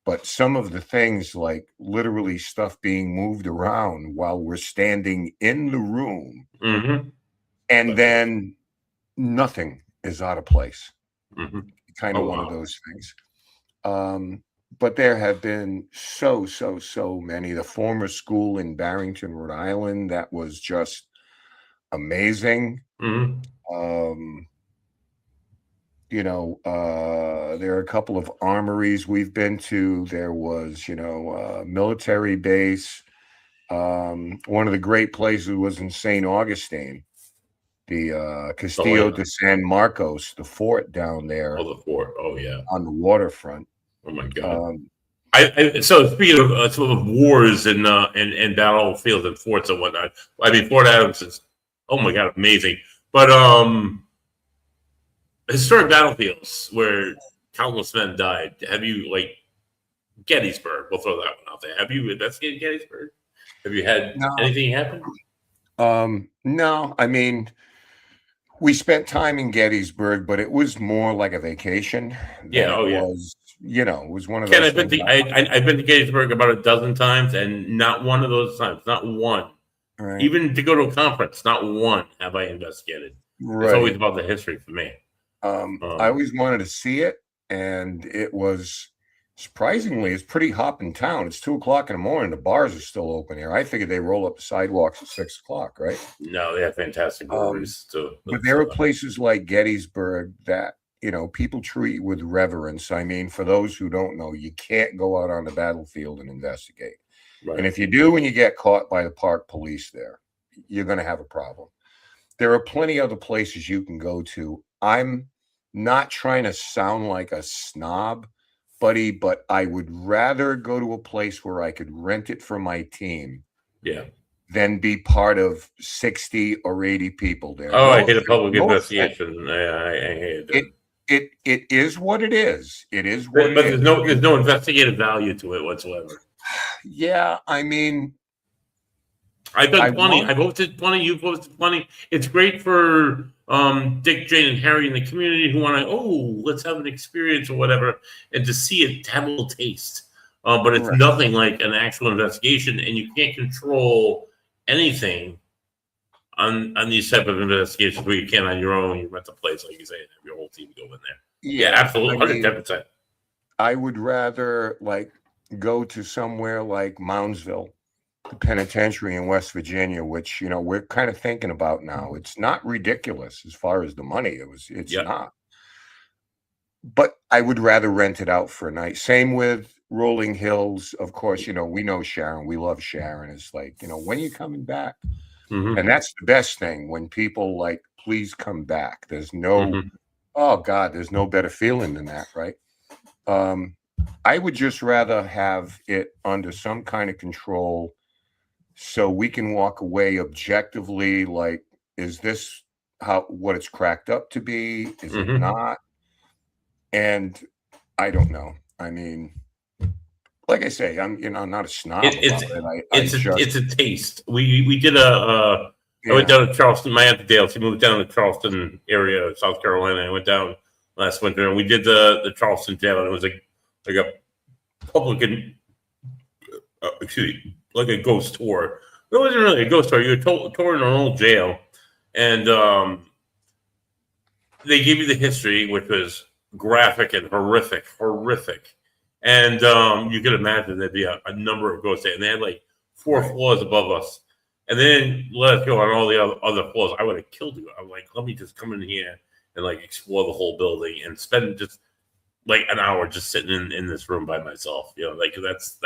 But some of the things, like literally stuff being moved around while we're standing in the room, and then nothing is out of place. Kind of one of those things. But there have been so many. The former school in Barrington, Rhode Island, that was just amazing. There are a couple of armories we've been to. There was, a military base. One of the great places was in St. Augustine, the Castillo de San Marcos, the fort down there. Oh, the fort. Oh, yeah. On the waterfront. Oh my God. So speaking of some of wars and battlefields and forts and whatnot, Fort Adams is, oh my God, amazing. But historic battlefields where countless men died. Have you, Gettysburg? We'll throw that one out there. Have you investigated Gettysburg? Have you had anything happen? No. We spent time in Gettysburg, but it was more like a vacation. Yeah. Oh, yeah. It was one of those. Ken, I've been to Gettysburg about a dozen times, and not one of those times, not one, right. Even to go to a conference, not one have I investigated. Right. It's always about the history for me. I always wanted to see it, and it was surprisingly, it's pretty hot in town. It's 2:00 in the morning. The bars are still open here. I figured they roll up the sidewalks at 6:00, right? No, they have fantastic breweries too. But there are places like Gettysburg that, people treat with reverence. For those who don't know, you can't go out on the battlefield and investigate. Right. And if you do, and you get caught by the park police there, you're going to have a problem. There are plenty other places you can go to. I'm not trying to sound like a snob, buddy, but I would rather go to a place where I could rent it for my team. Yeah. Than be part of 60 or 80 people there. Oh, I hate a public investigation. I hate it. It is what it is. It is what but there's no investigative value to it whatsoever. Yeah, I mean, I've done I plenty. want- I've hosted plenty. You've hosted plenty. It's great for Dick, Jane, and Harry in the community who want to, let's have an experience or whatever, and to see it, to have a little taste. But it's Right. nothing like an actual investigation, and you can't control anything on these type of investigations where you can on your own. You rent the place, like you say, and have your whole team go in there. Yeah, absolutely, I mean, 110%. I would rather like go to somewhere like Moundsville, the penitentiary in West Virginia, which we're kind of thinking about now. It's not ridiculous as far as the money. It's Yep. not. But I would rather rent it out for a night. Same with Rolling Hills. Of course, we know Sharon. We love Sharon. It's like, when are you coming back? Mhm. And that's the best thing, when people like, please come back. There's no, Mhm. oh God, there's no better feeling than that, right? I would just rather have it under some kind of control so we can walk away objectively, like, is this what it's cracked up to be? Is it Mhm. not? And I don't know. I mean, like I say, I'm not a snob about it. It's a taste. We did I went down to Charleston, my aunt Dale. She moved down to Charleston area, South Carolina. I went down last winter, and we did the Charleston jail, and it was like a public like a ghost tour. It wasn't really a ghost tour. You were touring an old jail, and they gave you the history, which was graphic and horrific. And you could imagine there'd be a number of ghosts there, and they had like 4 floors above us, and then let us go on all the other floors. I would have killed you. I'm like, let me just come in here and like explore the whole building and spend just like an hour just sitting in this room by myself. Like that's.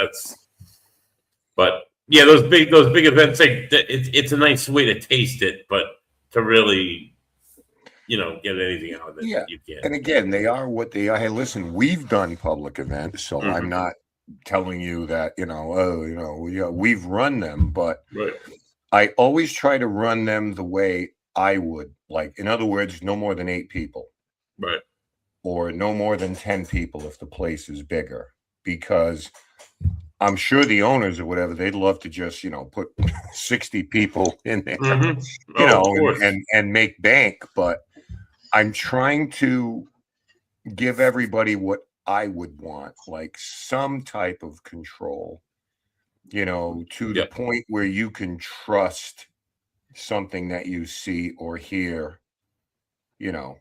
But yeah, those big events, like it's a nice way to taste it, but to really get anything out of it, you can't. And again, they are what they are. Hey, listen, we've done public events, so I'm not telling you that we've run them, but right. I always try to run them the way I would. Like, in other words, no more than 8 people, right, or no more than 10 people if the place is bigger, because I'm sure the owners or whatever, they'd love to just put 60 people in there, and make bank, but I'm trying to give everybody what I would want, like some type of control, to the point where you can trust something that you see or hear, and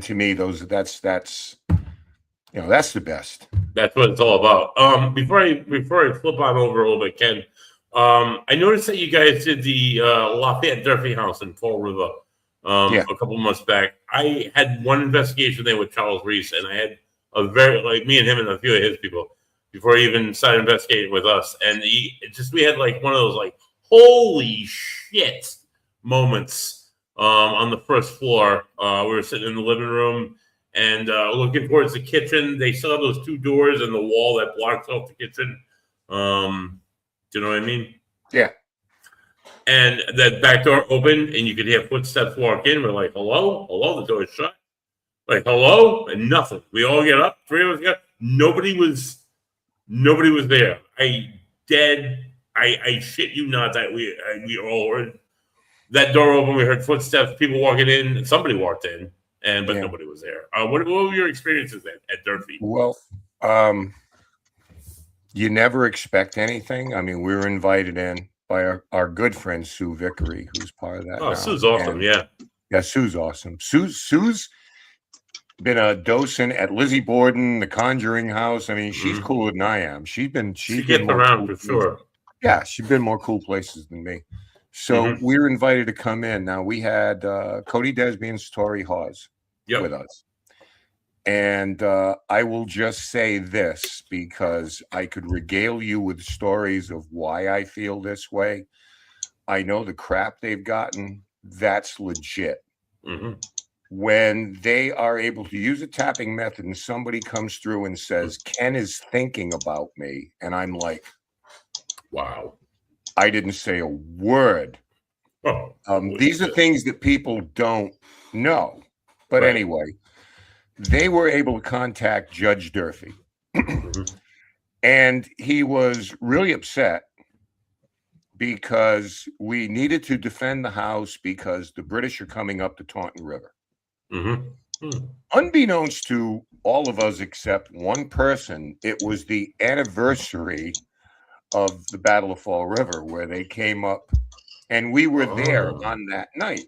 to me, that's the best. That's what it's all about. Before I flip on over a little bit, Ken, I noticed that you guys did the Lafayette Durfee House in Fall River. A couple months back. I had one investigation there with Charles Reese, and I had me and him and a few of his people before he even started investigating with us. And we had like one of those like holy shit moments on the first floor. We were sitting in the living room and looking towards the kitchen. They still have those 2 doors in the wall that blocks off the kitchen. Do you know what I mean? Yeah. And that back door opened, and you could hear footsteps walk in. We're like, hello? The door is shut. Like, hello? And nothing. We all get up. 3 of us got. Nobody was there. I shit you not that we all heard that door open. We heard footsteps, people walking in. Somebody walked in, but nobody was there. What were your experiences at Durfee? Well, you never expect anything. I mean, we were invited in by our good friend Sue Vickery, who's part of that. Oh, Sue's awesome. Yeah, Sue's awesome. Sue's been a docent at Lizzie Borden, the Conjuring House. I mean, she's cooler than I am. She gets around for sure. Yeah, she's been more cool places than me. So we were invited to come in. Now we had Cody Desby and Tori Hawes with us. And I will just say this, because I could regale you with stories of why I feel this way. I know the crap they've gotten. That's legit. When they are able to use a tapping method and somebody comes through and says, Ken is thinking about me. And I'm like, wow, I didn't say a word. These are things that people don't know. But anyway, they were able to contact Judge Durfee. And he was really upset because we needed to defend the house because the British are coming up the Taunton River. Unbeknownst to all of us except one person, it was the anniversary of the Battle of Fall River where they came up, and we were there on that night.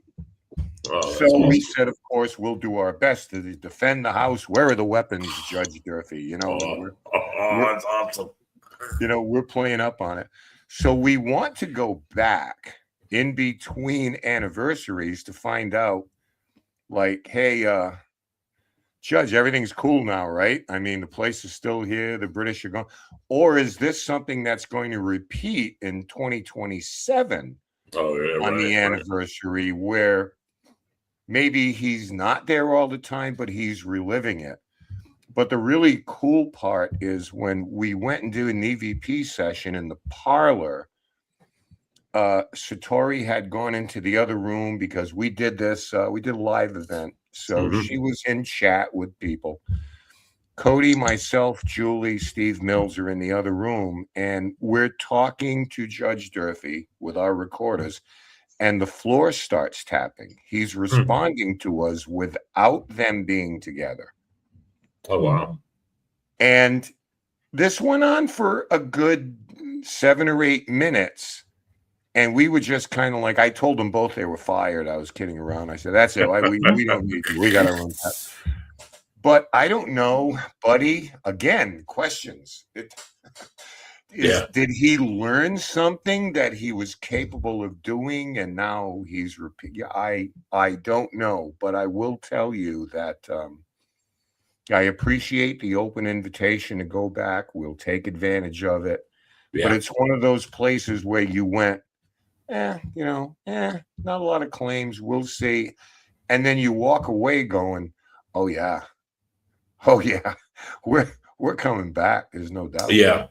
So we said, of course, we'll do our best to defend the house. Where are the weapons, Judge Durfee? You know, that's awesome. You know, we're playing up on it. So we want to go back in between anniversaries to find out, like, hey, Judge, everything's cool now, right? I mean, the place is still here. The British are gone. Or is this something that's going to repeat in 2027 on the anniversary where maybe he's not there all the time, but he's reliving it? But the really cool part is when we went and did an EVP session in the parlor, Satori had gone into the other room because we did this, we did a live event. So she was in chat with people. Cody, myself, Julie, Steve Mills are in the other room, and we're talking to Judge Durfee with our recorders, and the floor starts tapping. He's responding to us without them being together. Oh, wow. And this went on for a good 7 or 8 minutes. And we were just kind of like, I told them both they were fired. I was kidding around. I said, that's it. We don't need you. We got our own that. But I don't know, buddy. Again, questions. Did he learn something that he was capable of doing and now he's repeating? I don't know. But I will tell you that I appreciate the open invitation to go back. We'll take advantage of it. Yeah. But it's one of those places where you went, not a lot of claims. We'll see. And then you walk away going, oh yeah, we're coming back. There's no doubt. Yeah.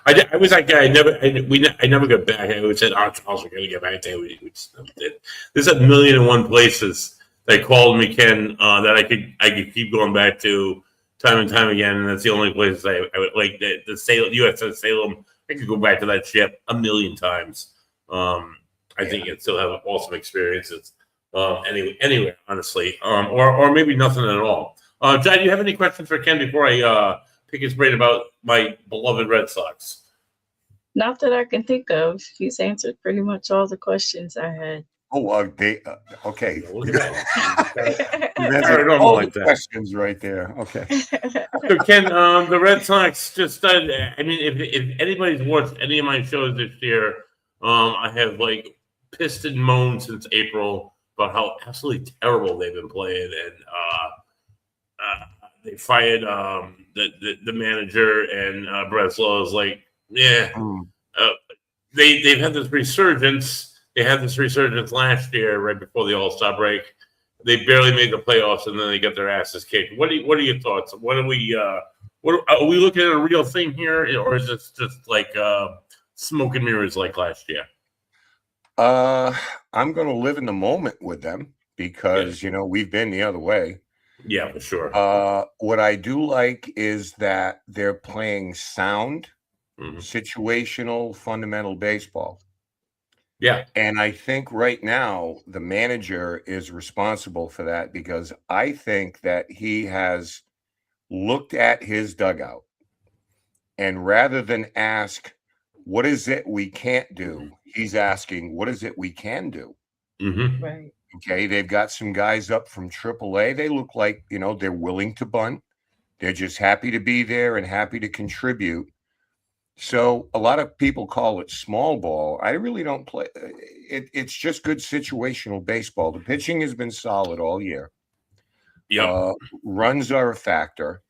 I was that guy. I never got back. I always said, Charles, we're going to get back there. We just never did. There's a million and one places that called me, Ken, that I could keep going back to time and time again. And that's the only places I would like the Salem, USS Salem. I could go back to that ship a million times. I think it still have awesome experiences. Anyway, honestly, or maybe nothing at all. John, do you have any questions for Ken before I pick his brain about my beloved Red Sox? Not that I can think of. He's answered pretty much all the questions I had. Oh, okay. Paranormal like that. Questions right there. Okay. So Ken, the Red Sox just. I mean, if anybody's watched any of my shows this year, I have like pissed and moaned since April about how absolutely terrible they've been playing, and they fired the manager, and Breslow is like, they've had this resurgence. They had this resurgence last year, right before the All-Star break. They barely made the playoffs, and then they got their asses kicked. What are your thoughts? What are we looking at a real thing here, or is this just like smoke and mirrors like last year? I'm going to live in the moment with them because we've been the other way. Yeah, for sure. What I do like is that they're playing sound, situational, fundamental baseball. Yeah. And I think right now the manager is responsible for that because I think that he has looked at his dugout and rather than ask, what is it we can't do? He's asking, what is it we can do? Right. Okay. They've got some guys up from AAA. They look like, they're willing to bunt. They're just happy to be there and happy to contribute. So a lot of people call it small ball. I really don't play it. It's just good situational baseball. The pitching has been solid all year. Yeah. Runs are a factor.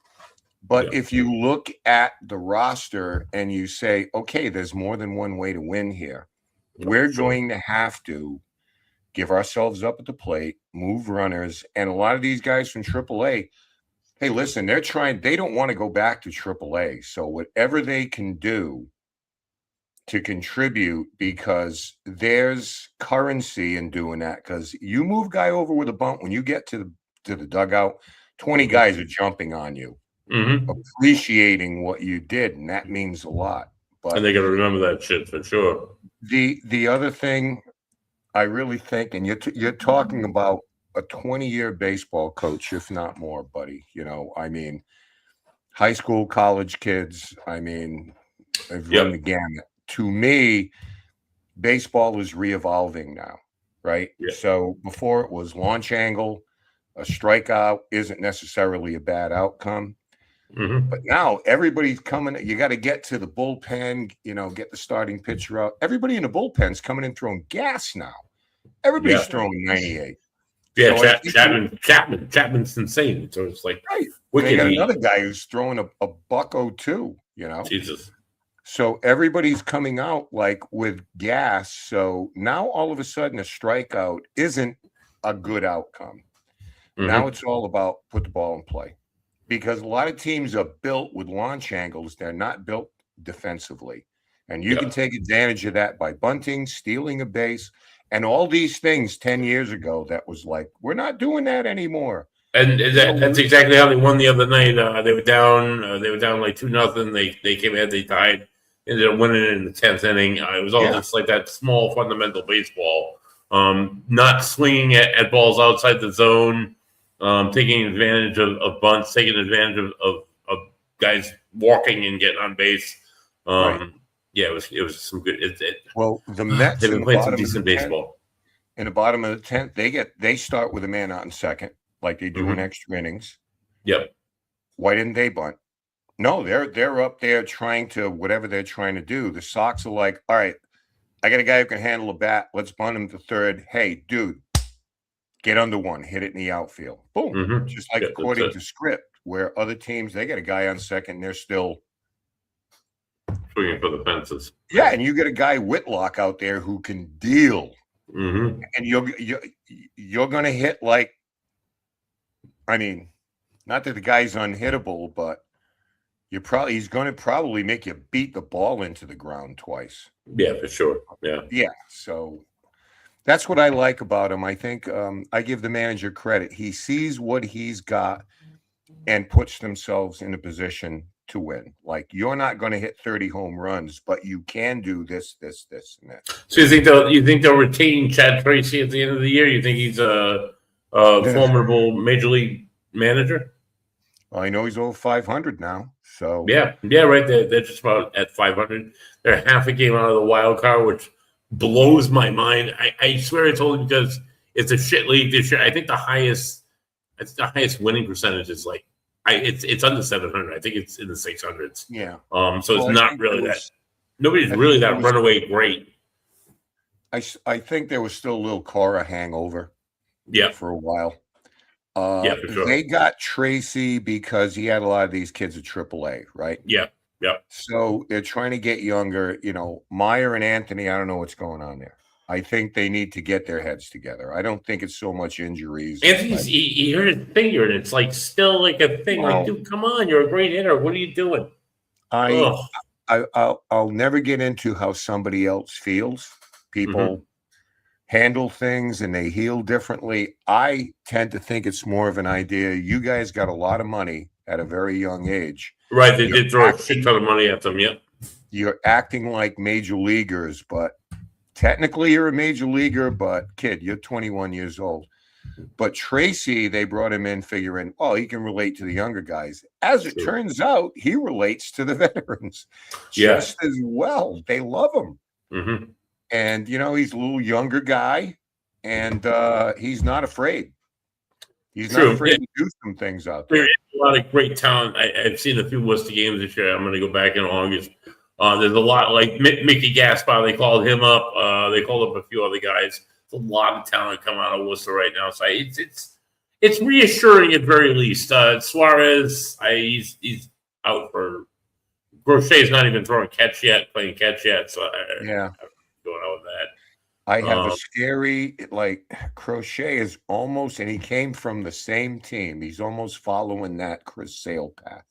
But if you look at the roster and you say, okay, there's more than one way to win here. We're going to have to give ourselves up at the plate, move runners. And a lot of these guys from AAA, hey, listen, they don't want to go back to AAA. So whatever they can do to contribute, because there's currency in doing that. Because you move guy over with a bunt, when you get to the dugout, 20 guys are jumping on you. appreciating what you did, and that means a lot. But And they got to remember that shit for sure. the other thing I really think, and you're talking about a 20-year baseball coach, if not more, buddy. You know, I mean, high school, college kids. I mean, they've run the gamut. To me, baseball is re-evolving now, right? Yeah. So before it was launch angle, a strikeout isn't necessarily a bad outcome. But now everybody's coming. You got to get to the bullpen, you know, get the starting pitcher out. Everybody in the bullpen's coming in throwing gas now. Everybody's throwing 98. Yeah, so Chapman's insane. So it's like, right. Wicked They got heat. another guy who's throwing a $102, you know. Jesus. So everybody's coming out like with gas. So now all of a sudden a strikeout isn't a good outcome. Now it's all about put the ball in play. Because a lot of teams are built with launch angles. They're not built defensively. And you can take advantage of that by bunting, stealing a base, and all these things 10 years ago that was like, we're not doing that anymore. And that's exactly how they won the other night. They were down like 2-0. They came ahead, they tied, ended up winning in the 10th inning. It was all just like that small fundamental baseball. Not swinging at balls outside the zone. Taking advantage of bunts, taking advantage of guys walking and getting on base. Yeah, it was some good. Well, the Mets they've been playing some decent baseball. In the bottom of the 10th, they start with a man out in second, like they do in extra innings. Yep. Why didn't they bunt? No, they're up there trying to whatever they're trying to do. The Sox are like, all right, I got a guy who can handle a bat. Let's bunt him to third. Hey, dude. Get under one, hit it in the outfield. Boom. Just like according to script, where other teams, they get a guy on second, and they're still swinging for the fences. Yeah, and you get a guy Whitlock out there who can deal. And you're going to hit like, I mean, not that the guy's unhittable, but he's going to probably make you beat the ball into the ground twice. Yeah, for sure. Yeah. So that's what I like about him. I think I give the manager credit. He sees what he's got and puts themselves in a position to win. Like, you're not going to hit 30 home runs, but you can do this, and that. So you think they'll retain Chad Tracy at the end of the year? You think he's a formidable major league manager? Well, I know he's over 500 now. So yeah, right. They're just about at 500. They're half a game out of the wild card, which blows my mind. I swear it's only because it's a shit league this year. I think the highest winning percentage is like it's under 700. I think it's in the 600s. Yeah. So it's not really that. Nobody's really that runaway great. I think there was still a little Cora hangover. Yeah. For a while. Yeah, for sure. They got Tracy because he had a lot of these kids at AAA, right? Yeah. Yeah. So they're trying to get younger. You know, Meyer and Anthony, I don't know what's going on there. I think they need to get their heads together. I don't think it's so much injuries. Anthony's he hurt his finger, and it's like still like a thing. Like, dude, come on, you're a great hitter. What are you doing? I'll never get into how somebody else feels. People handle things and they heal differently. I tend to think it's more of an idea. You guys got a lot of money at a very young age. Right, they did throw a shit ton of money at them, yeah. You're acting like major leaguers, but technically you're a major leaguer, but kid, you're 21 years old. But Tracy, they brought him in figuring, he can relate to the younger guys. As it turns out, he relates to the veterans just as well. They love him. And, you know, he's a little younger guy, and he's not afraid. He's not afraid to do some things out there. There is a lot of great talent. I've seen a few Worcester games this year. I'm going to go back in August. There's a lot, like Mickey Gaspar, they called him up. They called up a few other guys. There's a lot of talent coming out of Worcester right now. So it's reassuring at very least. Suarez, he's out for – Crochet's not even playing catch yet. So yeah. Going on with that. I have a scary, like, Crochet is almost, and he came from the same team. He's almost following that Chris Sale path.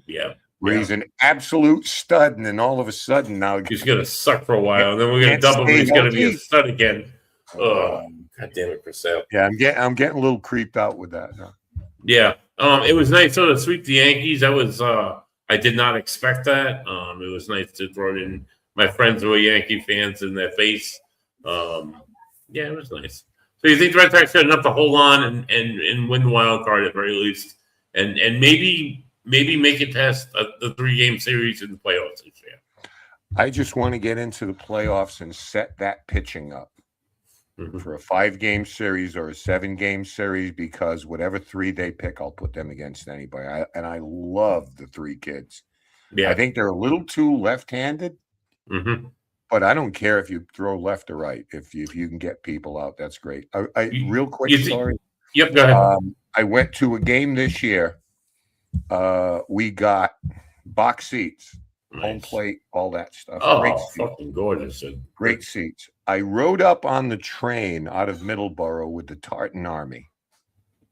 Yeah. Where he's an absolute stud, and then all of a sudden now he's going to suck for a while, and then we're going to dump him, and he's going to be a stud again. God damn it, Chris Sale. Yeah, I'm getting a little creeped out with that. Huh? Yeah. It was nice to sweep the Yankees. That was I did not expect that. It was nice to throw it in my friends who are Yankee fans in their face. Yeah, it was nice. So you think the Red Sox got enough to hold on and win the wild card at the very least, and maybe make it past the 3-game series in the playoffs this year. I just want to get into the playoffs and set that pitching up for a 5-game series or a 7-game series, because whatever 3 they pick, I'll put them against anybody. I love the 3 kids. Yeah, I think they're a little too left-handed, but I don't care if you throw left or right. If you can get people out, that's great. Real quick story. Yep, go ahead. I went to a game this year. We got box seats. Nice. Home plate, all that stuff. Oh, great seats. fucking gorgeous. Great seats. I rode up on the train out of Middleborough with the Tartan Army.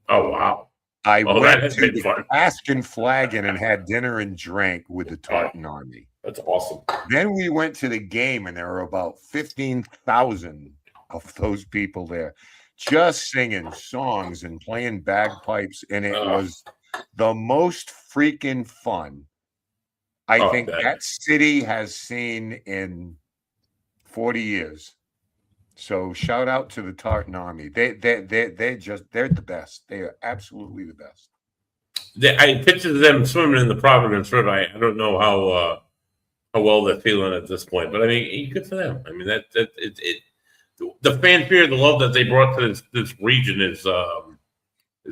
Oh, wow. I went has to been the fun. Cask and Flagon and had dinner and drank with the Tartan Army. That's awesome. Then we went to the game, and there were about 15,000 of those people there just singing songs and playing bagpipes, and it was the most freaking fun I think that city has seen in 40 years. So shout out to the Tartan Army. They're the best. They are absolutely the best. I pictured them swimming in the Providence River. I don't know how well they're feeling at this point, but I mean, good for them. I mean, the fanfare, the love that they brought to this region is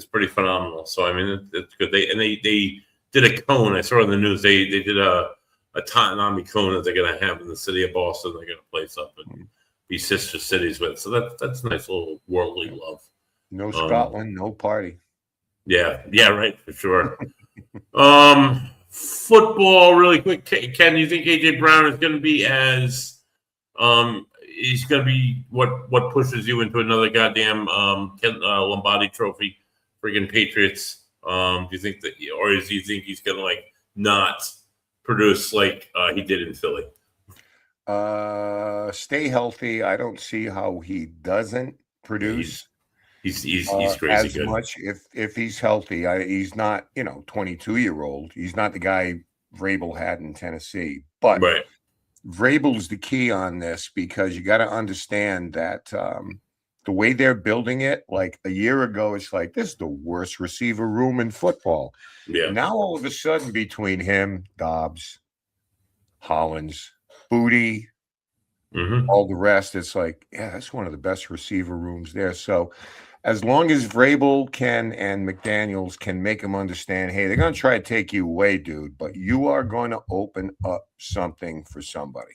pretty phenomenal. So I mean, it's good. They did a cone. I saw in the news they did a Tartan Army cone that they're going to have in the city of Boston. They're going to place up and be sister cities with. So that's nice little worldly love. No Scotland, no party. Yeah, right, for sure. Football, really quick. Ken, do you think AJ Brown is going to be as he's going to be what pushes you into another goddamn Lombardi Trophy, friggin' Patriots? Do you think that, or do you think he's going to not produce like he did in Philly? Stay healthy. I don't see how he doesn't produce. He's crazy as good. Much if he's healthy. He's not 22-year-old. He's not the guy Vrabel had in Tennessee. But right. Vrabel's the key on this, because you got to understand that the way they're building it, like a year ago, it's like, this is the worst receiver room in football. Yeah. Now all of a sudden, between him, Dobbs, Hollins, Booty, all the rest, it's like, yeah, that's one of the best receiver rooms there. So as long as Vrabel and McDaniels can make them understand, hey, they're going to try to take you away, dude, but you are going to open up something for somebody.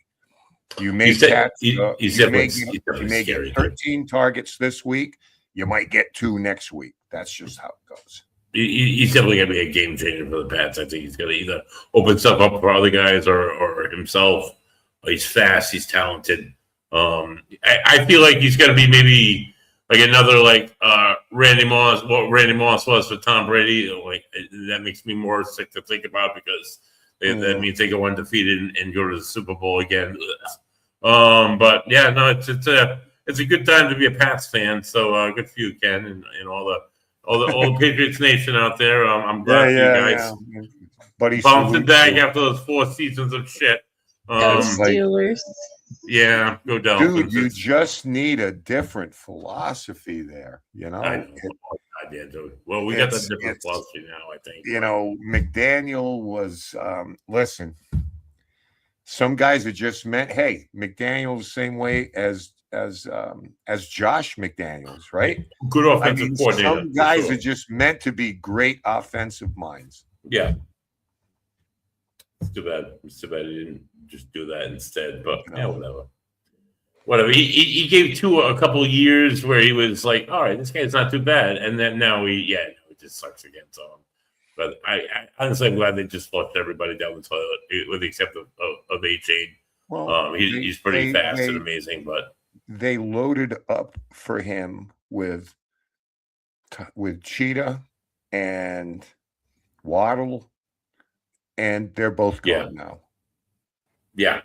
You may get 13 targets this week. You might get 2 next week. That's just how it goes. He's definitely going to be a game changer for the Pats. I think he's going to either open stuff up for other guys or himself. He's fast. He's talented. I feel like he's going to be maybe like another Randy Moss. What Randy Moss was for Tom Brady. That makes me more sick to think about, because that means they go undefeated and go to the Super Bowl again. But yeah, no, it's a good time to be a Pats fan. So good for you, Ken, and all the Patriots Nation out there. I'm glad for you guys. Yeah. Buddy, bouncing back after those 4 seasons of shit. Go Steelers. Yeah, go Dolphins. Dude, you just need a different philosophy there. I know. Well, we got that different philosophy now, I think. McDaniel was listen. Some guys are just meant. Hey, McDaniel's the same way as Josh McDaniels, right? Good offensive coordinator. Some guys are just meant to be great offensive minds. Yeah. It's too bad. He didn't just do that instead. But yeah, whatever. He gave a couple of years where he was like, all right, this guy's not too bad, and then now it just sucks again. So, but I honestly, I'm glad they just flushed everybody down the toilet, with the exception of A-Chain. Well, he's pretty fast and amazing, but they loaded up for him with Cheetah and Waddle, and they're both gone now. Yeah,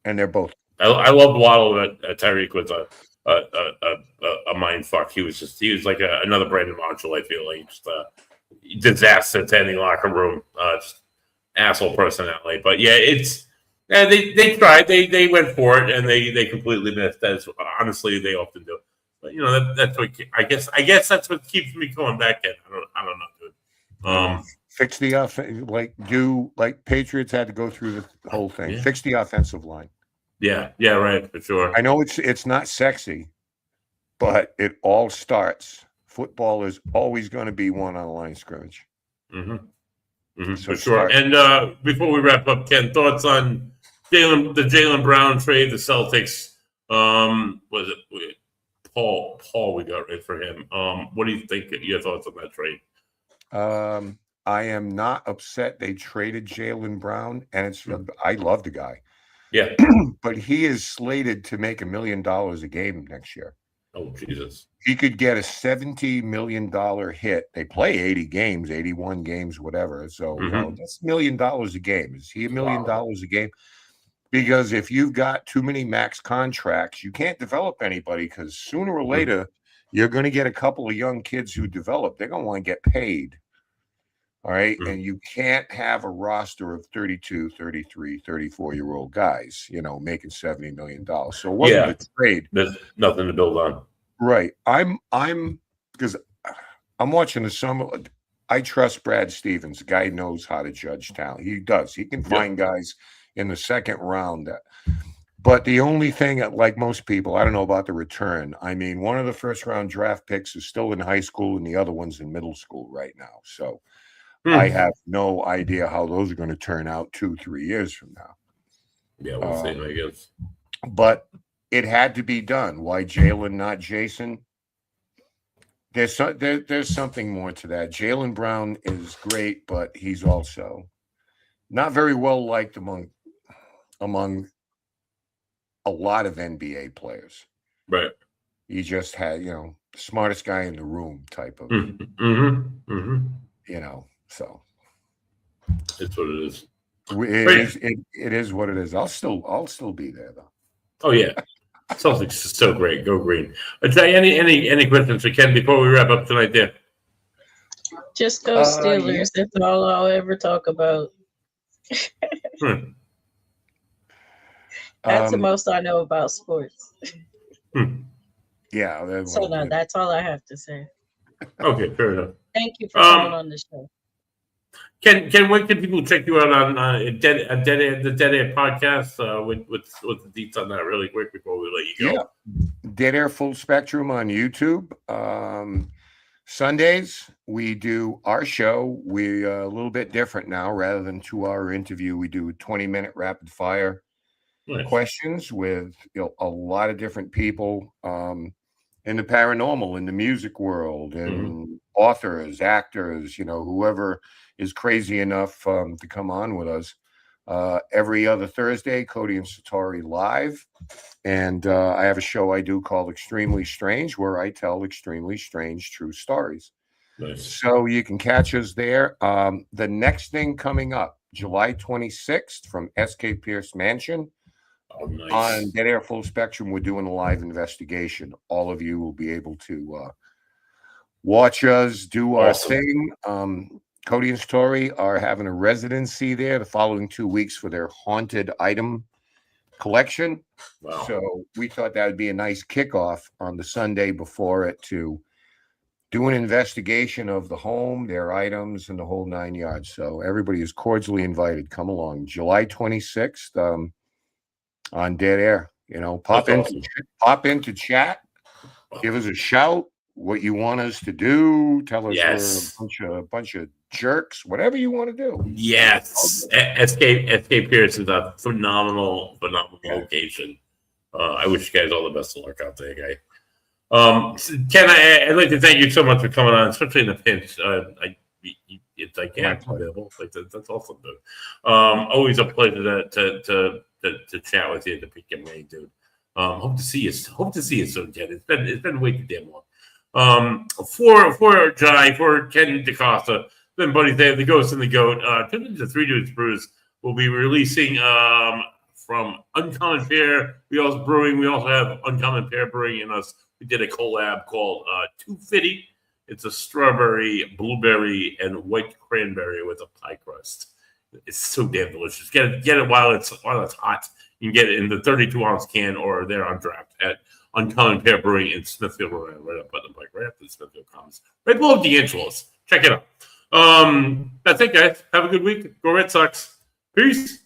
and they're both. I loved Waddle. Tyreek was a mind fuck. He was like another Brandon Marshall. I feel like just disaster to any locker room. Just asshole personality. But yeah, they tried. They went for it, and they completely missed. As honestly they often do. But that's what I guess that's what keeps me going back in. I don't know, dude. Fix the like Patriots had to go through the whole thing. Yeah. Fix the offensive line. Yeah, right, for sure. I know it's not sexy, but it all starts. Football is always going to be one on a line scrimmage. So for sure. And before we wrap up, Ken, thoughts on the Jaylen Brown trade, the Celtics? Was it Paul? We got right for him. What do you think? Your thoughts on that trade? I am not upset they traded Jaylen Brown, and I love the guy. Yeah, but he is slated to make $1 million a game next year. Oh Jesus! He could get a $70 million hit. They play 80 games, 81 games, whatever. So that's $1 million a game. Is he $1 million a game? Because if you've got too many max contracts, you can't develop anybody. Because sooner or later, you're going to get a couple of young kids who develop. They're going to want to get paid. All right. And you can't have a roster of 32, 33, 34-year-old guys, making $70 million. So it wasn't a trade. There's nothing to build on. Right. I'm because I'm watching the summer. I trust Brad Stevens. The guy knows how to judge talent. He does. He can find guys in the second round. But the only thing, like most people, I don't know about the return. I mean, one of the first round draft picks is still in high school and the other one's in middle school right now. So I have no idea how those are going to turn out 2-3 years from now. Yeah, we'll see, I guess. But it had to be done. Why Jaylen, not Jason? There's something more to that. Jaylen Brown is great, but he's also not very well liked among a lot of NBA players. Right. He just had, smartest guy in the room type of, so it's what it is. It is what it is. I'll still be there though. Oh yeah. Celtics is so great. Go green. Any questions for Ken before we wrap up tonight there? Just go Steelers. That's all I'll ever talk about. That's the most I know about sports. Yeah. So no, that's all I have to say. Okay, fair enough. Thank you for coming on the show. Ken, when can people check you out on the Dead Air podcast? What's the deets on that really quick before we let you go? Yeah. Dead Air Full Spectrum on YouTube. Sundays we do our show. We're a little bit different now. Rather than 2-hour interview, we do 20-minute rapid fire questions with a lot of different people in the paranormal, in the music world, and authors, actors, whoever is crazy enough to come on with us. Every other Thursday, Cody and Satori live. And I have a show I do called Extremely Strange, where I tell extremely strange true stories. Nice. So you can catch us there. The next thing coming up, July 26th from SK Pierce Mansion. Oh, nice. On Dead Air Full Spectrum, we're doing a live investigation. All of you will be able to watch us do our thing. Cody and Story are having a residency there the following 2 weeks for their haunted item collection. Wow. So we thought that would be a nice kickoff on the Sunday before it to do an investigation of the home, their items, and the whole 9 yards. So everybody is cordially invited. Come along. July 26th on Dead Air. Pop into chat. Give us a shout. What you want us to do? Tell us we're a bunch of jerks. Whatever you want to do. Yes, Escape Pierce is a phenomenal location. I wish you guys all the best of luck out there, guy. Ken, I'd like to thank you so much for coming on, especially in the pinch. It's like available. That's awesome, dude. Always a pleasure to chat with you, to pick your brain, dude. Hope to see you soon, Ken. It's been way too damn long. For Jai, for Ken DeCosta, then buddies there, the Ghost and the Goat. The Three Dudes Brews will be releasing from Uncommon Pear. We also have Uncommon Pear Brewing in us. We did a collab called 250. It's a strawberry, blueberry, and white cranberry with a pie crust. It's so damn delicious. Get it while it's hot. You can get it in the 32-ounce can or there on draft at Uncommon Pear Brewing in Smithfield, Rhode Island, right up Putnam Pike, right after the Smithfield Commons, right below D'Angelo's. Check it out. That's it, guys. Have a good week. Go Red Sox. Peace.